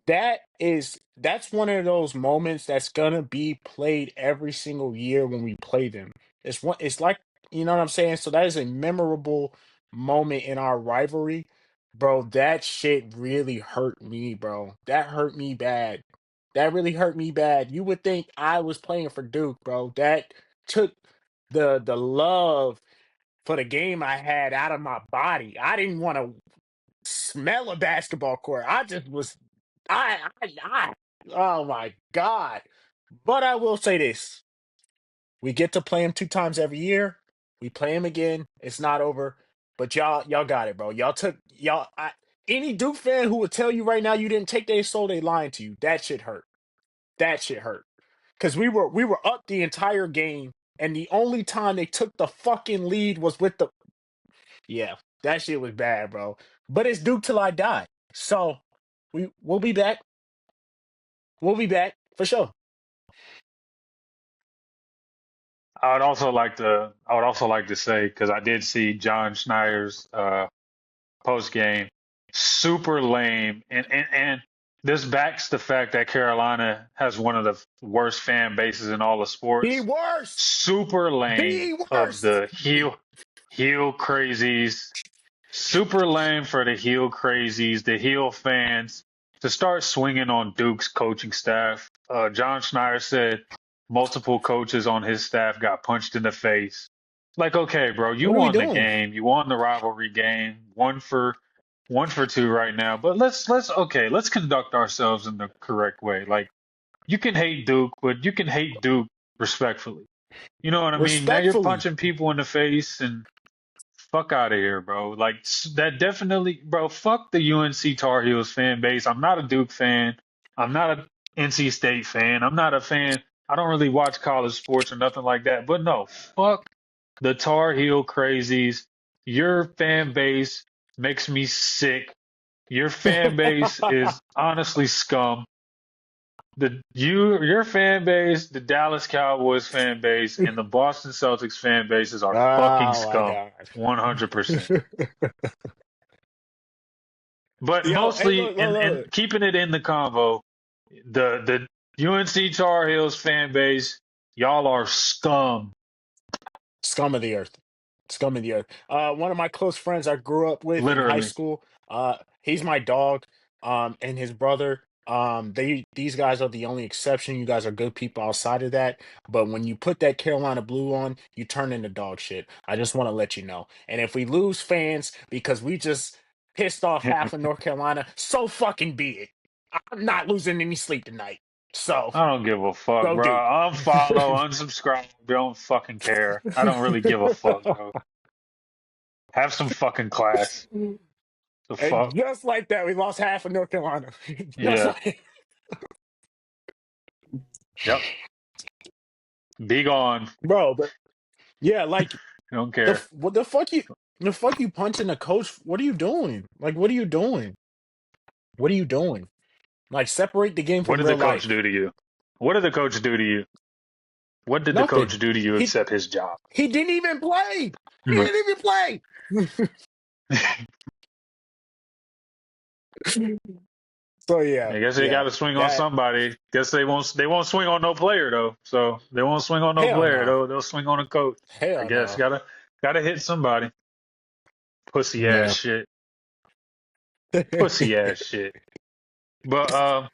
That's one of those moments that's gonna be played every single year when we play them. It's like you know what I'm saying? So that is a memorable moment in our rivalry. Bro, that shit really hurt me, bro. That hurt me bad. That really hurt me bad. You would think I was playing for Duke, bro. That took the love for the game I had out of my body. I didn't want to smell a basketball court. I just was, I, oh my God. But I will say this: we get to play him 2 times every year. We play him again. It's not over. But y'all got it, bro. Y'all took y'all. Any Duke fan who would tell you right now you didn't take their soul, they lying to you. That shit hurt. That shit hurt. Because we were up the entire game, and the only time they took the fucking lead was with the yeah, that shit was bad, bro. But it's Duke till I die. So we'll be back. We'll be back for sure. I would also like to say, because I did see John Schneider's post game, super lame, and this backs the fact that Carolina has one of the worst fan bases in all of The sports. worst. Super lame The of worst. the heel crazies. Super lame for the heel crazies, the heel fans to start swinging on Duke's coaching staff. John Schneider said multiple coaches on his staff got punched in the face. Like, okay, bro, you What are we won the doing? game, you won the rivalry game, one for two right now. But let's conduct ourselves in the correct way. Like, you can hate Duke, but you can hate Duke respectfully. You know what I mean? Now you're Respectfully. punching people in the face and fuck out of here, bro. Like that definitely, bro. Fuck the UNC Tar Heels fan base. I'm not a Duke fan. I'm not a NC State fan. I'm not a fan. I don't really watch college sports or nothing like that. But no, fuck the Tar Heel crazies. Your fan base makes me sick. Your fan base is honestly scum. Your fan base, the Dallas Cowboys fan base, and the Boston Celtics fan bases are fucking Oh my scum, God. 100%. But Yo, hey, mostly, look, look, in look. keeping it in the convo, the UNC Tar Heels fan base, y'all are scum, Scum of the earth. Scum of the earth. One of my close friends I grew up with in high literally. school. He's my dog. And his brother. These guys are the only exception. You guys are good people outside of that. But when you put that Carolina blue on, you turn into dog shit. I just want to let you know. And if we lose fans because we just pissed off half of North Carolina, so fucking be it. I'm not losing any sleep tonight. So I don't give a fuck, go bro. Duke. Unfollow, unsubscribe. Don't fucking care. I don't really give a fuck, bro. Have some fucking class. The And fuck? just like that, we lost half of North Carolina. Just Yeah. like Yep. Be gone. bro, but yeah, like Don't care. what the fuck you punching the coach? What are you doing? Like, what are you doing? What are you doing? Like, separate the game What from did the real coach life. do to you? What did the coach do to you? What did the coach Nothing. do to you He except his job? he didn't even play. He Mhm. didn't even play. So yeah, I guess they got yeah. to swing on That somebody. Guess they won't. They won't swing on no player though. So they won't swing on no hell player no. though. They'll swing on a coach. I Hell guess no. gotta hit somebody. Pussy ass Yeah. shit. Pussy ass shit. But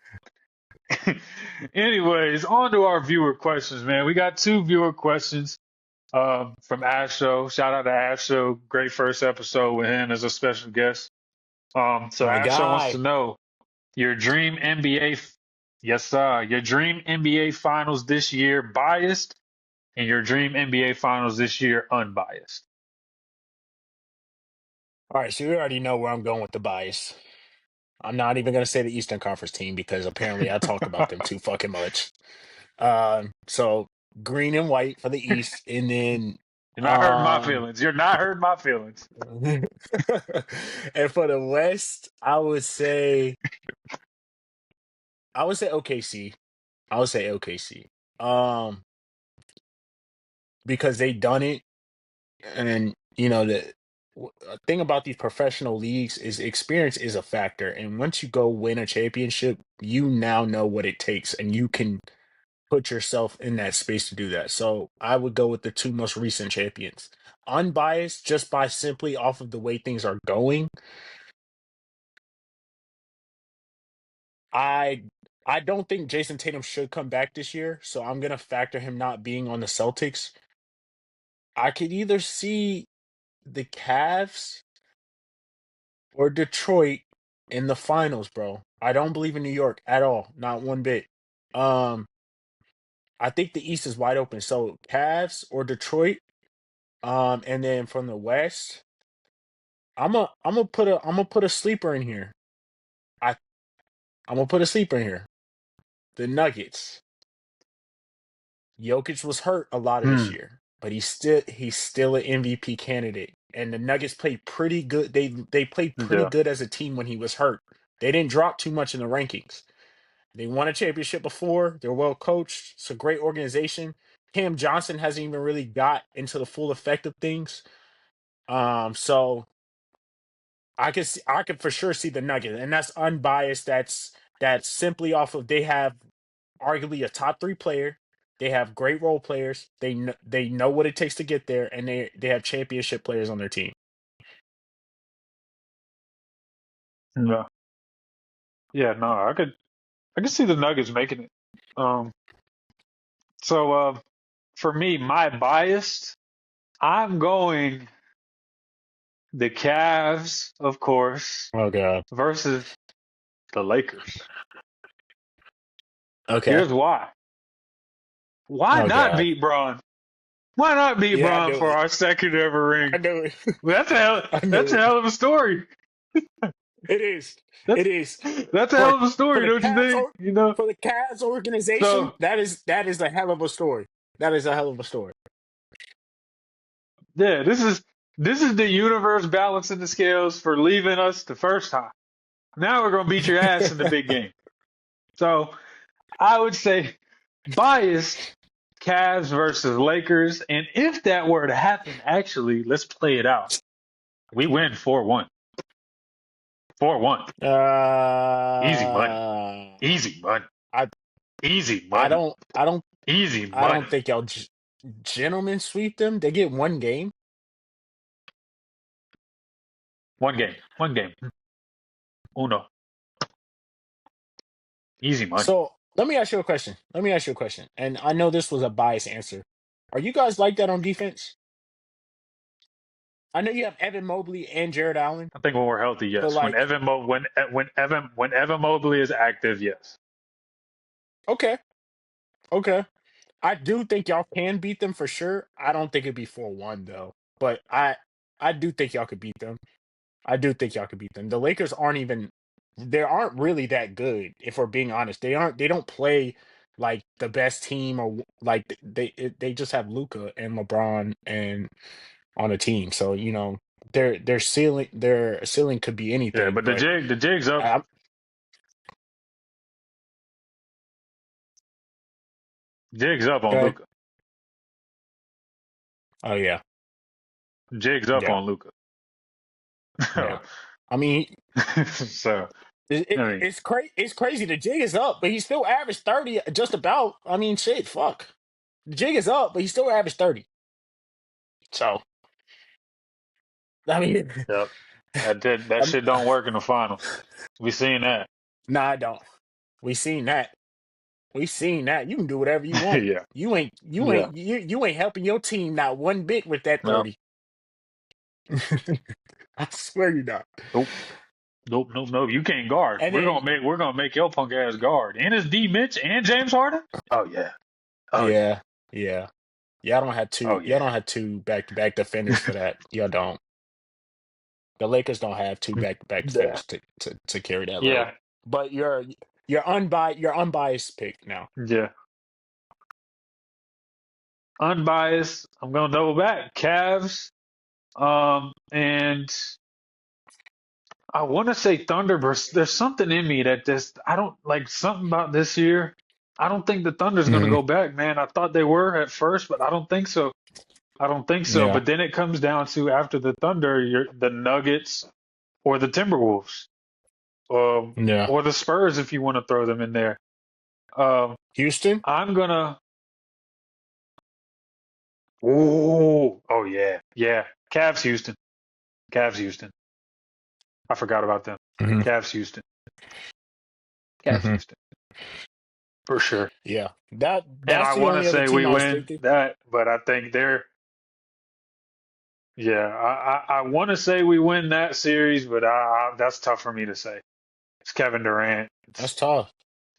anyways, on to our viewer questions, man. We got two viewer questions. From Asho. Shout out to Asho. Great first episode with him as a special guest. So My Asho wants to guy. know your dream NBA. Yes, sir. Your dream NBA finals this year biased, and your dream NBA finals this year unbiased. All right, so you already know where I'm going with the bias. I'm not even gonna say the Eastern Conference team because apparently I talk about them too fucking much. So green and white for the East, and then You're not hurting my um, feelings. You're not hurting my feelings. and for the West, I would say OKC. I would say OKC. Um, because they done it, and you know the thing about these professional leagues is experience is a factor, and once you go win a championship, you now know what it takes, and you can put yourself in that space to do that. So I would go with the two most recent champions. Unbiased just by simply off of the way things are going. I I don't think Jason Tatum should come back this year, so I'm gonna factor him not being on the Celtics. I could either see the Cavs or Detroit in the finals, bro. I don't believe in New York at all, not one bit. Um, I think the East is wide open. So Cavs or Detroit. And then from the West, I'm gonna put a sleeper in here. I I'm gonna put a sleeper in here. The Nuggets. Jokic was hurt a lot of this Hmm. year, but he's still an MVP candidate. And the Nuggets played pretty good. They played pretty Yeah. good as a team when he was hurt. They didn't drop too much in the rankings. They won a championship before. They're well coached. It's a great organization. Cam Johnson hasn't even really got into the full effect of things. So I could for sure see the Nuggets, and that's unbiased. That's that's simply off of they have arguably a top 3 player. They have great role players. They know what it takes to get there, and they have championship players on their team. No. Yeah, no, I could see the Nuggets making it. Um, so for me, my bias, I'm going the Cavs, of course, Oh god. versus the Lakers. Okay. Here's why. Why Oh not god. beat Braun? Why not beat Yeah, I Braun knew for it. our second ever I ring? knew it. I knew That's a it. hell of a story. It is. That's It is. that's a hell For of a for story, the don't you Cavs think? or You know. for the Cavs organization, So that is a hell of a story. That is a hell of a story. yeah, this is the universe balancing the scales for leaving us the first time. Now we're gonna beat your ass in the big game. So I would say biased Cavs versus Lakers, and if that were to happen, actually, let's play it out. We win 4-1. 4-1. Easy money. uh Easy money. I Easy I money. don't I don't Easy I don't money. think y'all gentlemen sweep them. They get one game. One game. One game. Uno. Easy money. So let me ask you a question. Let me ask you a question. And I know this was a biased answer. Are you guys like that on defense? I know you have Evan Mobley and Jared Allen, I think when we're healthy, but yes. like, When Evan Mobley is active, yes. okay, okay. I do think y'all can beat them for sure. I don't think it'd be 4-1 though. But I do think y'all could beat them. I do think y'all could beat them. The Lakers they aren't really that good, if we're being honest. They don't play like the best team, or like they just have Luca and LeBron and on a team. So, their ceiling could be Yeah, anything, but but the jig's up. I, Jig's up on okay. Luca. Oh yeah. Jig's up Yeah. on Luca. Yeah. I mean, So It, I it, mean, it's crazy. The jig is up, but he still averaged 30 just about. I mean, shit, fuck. The jig is up, but he still averaged 30. So, I mean, yep. That I'm, shit don't work in the finals. We seen that. nah, I don't. We seen that. We seen that. You can do whatever you want. Yeah. You ain't you Yeah. ain't you ain't helping your team not one bit with that No. 30. I swear you're not. Nope. Nope. Nope. Nope. You can't guard. And then We're gonna make your punk ass guard. And it's D Mitch and James Harden? Oh yeah. Oh yeah. yeah, yeah. Oh Y'all yeah. don't have two back-to-back defenders for that. Y'all don't. The Lakers don't have two back-to-back Yeah. defenders to carry that load. Yeah. But your unbiased pick now. Yeah. Unbiased. I'm gonna double back. Cavs. And I want to say Thunder, but there's something in me that just I don't like something about this year. I don't think the Thunder's going to Hmm. go back, man. I thought they were at first, but I don't think so. I don't think so. Yeah, But then it comes down to after the Thunder, the Nuggets or the Timberwolves, yeah. or the Spurs if you want to throw them in there. Um, Houston. I'm gonna. Oh yeah, yeah. Cavs, Houston. Cavs, Houston. I forgot about them. Hmm. Cavs, Houston. Cavs, Hmm. Houston for sure. Yeah, And that's I the want to only other say we team I was win thinking. that, but I think yeah, I want to say we win that series, but that's tough for me to say. It's Kevin Durant. That's It's, tough.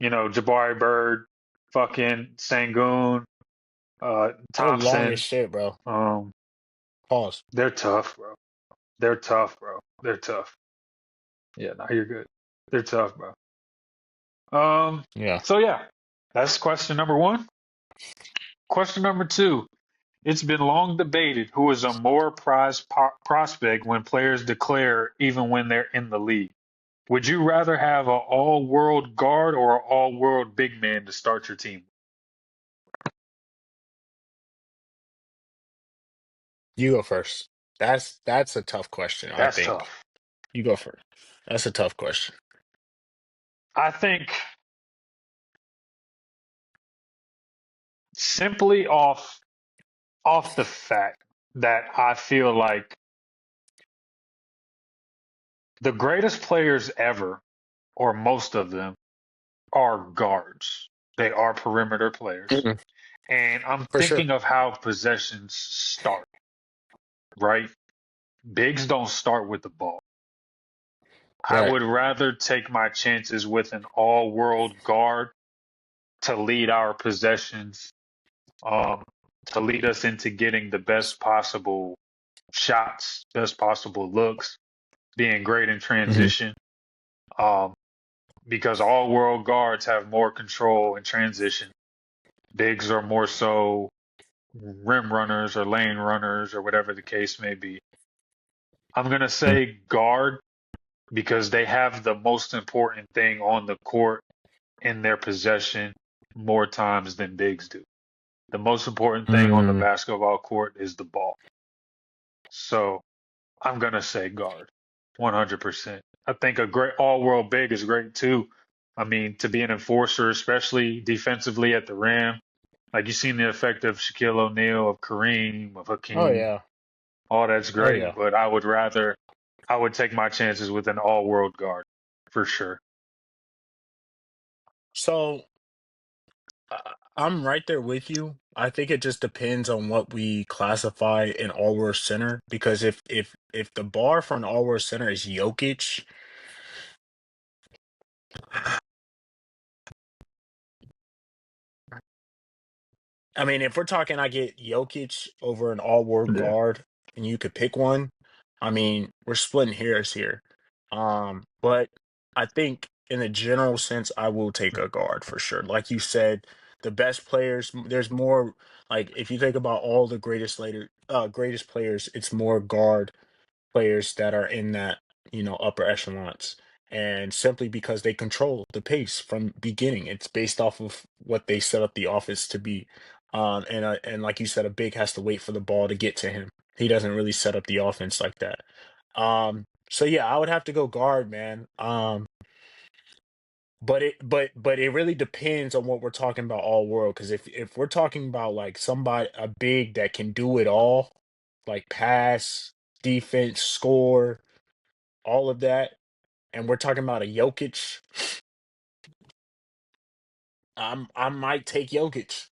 Jabari Bird, fucking Sangoon, They're long as Thompson. shit, bro. Um, Pause. they're tough, bro. They're tough, bro. They're tough. Yeah, no, you're good. They're tough, bro. Yeah. So yeah, that's question number one. Question number two. It's been long debated who is a more prized prospect when players declare even when they're in the league. Would you rather have an all-world guard or an all-world big man to start your team? You go first. That's a tough question, I That's think. tough. You go first. That's a tough question. I think simply off the fact that I feel like the greatest players ever, or most of them, are guards. They are perimeter players. Mhm. And I'm For sure. thinking of how possessions start, right? Bigs don't start with the ball. I Right. would rather take my chances with an all world guard to lead our possessions, um, to lead us into getting the best possible shots, best possible looks, being great in Hmm. transition. Um, because all world guards have more control in transition. Bigs are more so rim runners or lane runners or whatever the case may be. I'm going to say guard because they have the most important thing on the court in their possession more times than bigs do. The most important thing on the Mm. basketball court is the ball. So I'm going to say guard 100%. I think a great all world big is great too. I mean, to be an enforcer, especially defensively at the rim, like you've seen the effect of Shaquille O'Neal, of Kareem, of Oh Hakeem, yeah. all that's Oh great. yeah. But I would take my chances with an all world guard for sure. So I'm right there with you. I think it just depends on what we classify an all-world center. Because if the bar for an all-world center is Jokic, I mean, if we're talking, I get Jokic over an all-world Yeah. guard, and you could pick one. I mean, we're splitting hairs here. But I think in a general sense, I will take a guard for sure. Like you said, the best players, there's more. Like if you think about all the greatest players, it's more guard players that are in that, upper echelons. And simply because they control the pace from beginning, it's based off of what they set up the offense to be. And like you said, a big has to wait for the ball to get to him. He doesn't really set up the offense like that. So yeah, I would have to go guard, man. But it really depends on what we're talking about all world. Because if we're talking about like somebody a big that can do it all, like pass, defense, score, all of that, and we're talking about a Jokic, I might take Jokic.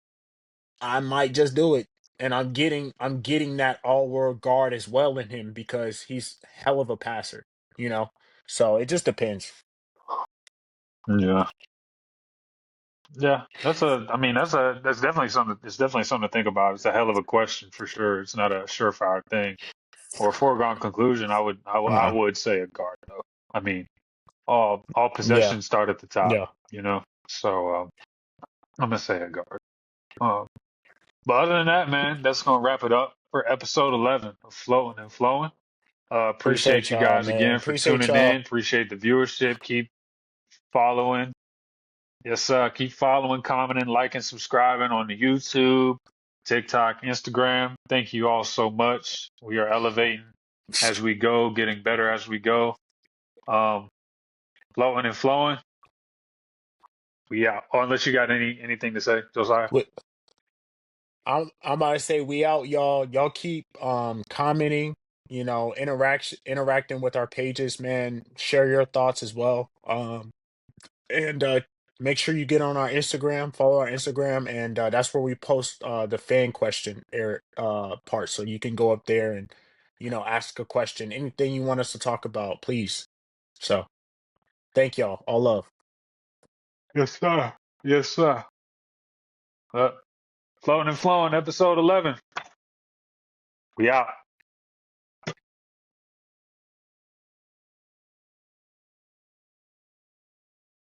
I might just do it. And I'm getting that all world guard as well in him because he's hell of a passer, you know? So it just depends. Yeah. Yeah. That's definitely something. It's definitely something to think about. It's a hell of a question for sure. It's not a surefire thing or a foregone conclusion. I No. would say a guard though. I mean, all Yeah. possessions start at the top, Yeah. you know. So I'm gonna say a guard. Um, but other than that, man, that's gonna wrap it up for episode 11 of Floating and Flowing. Appreciate Appreciate you y'all, guys man. again for Appreciate tuning y'all. in. Appreciate the viewership. Keep following. Yes, keep following, commenting, liking, subscribing on the YouTube, TikTok, Instagram. Thank you all so much. We are elevating as we go, getting better as we go. Um, Floating and flowing. We out. Oh, unless you got anything to say, Josiah. Wi- I'm about to say we out, y'all. Y'all keep commenting, interacting with our pages, man. Share your thoughts as well. And make sure you get on our Instagram, follow our Instagram, and that's where we post the fan question part. So you can go up there and ask a question, anything you want us to talk about, please. So thank y'all. All love. Yes, sir. Yes, sir. Floating and flowing, episode 11. We out.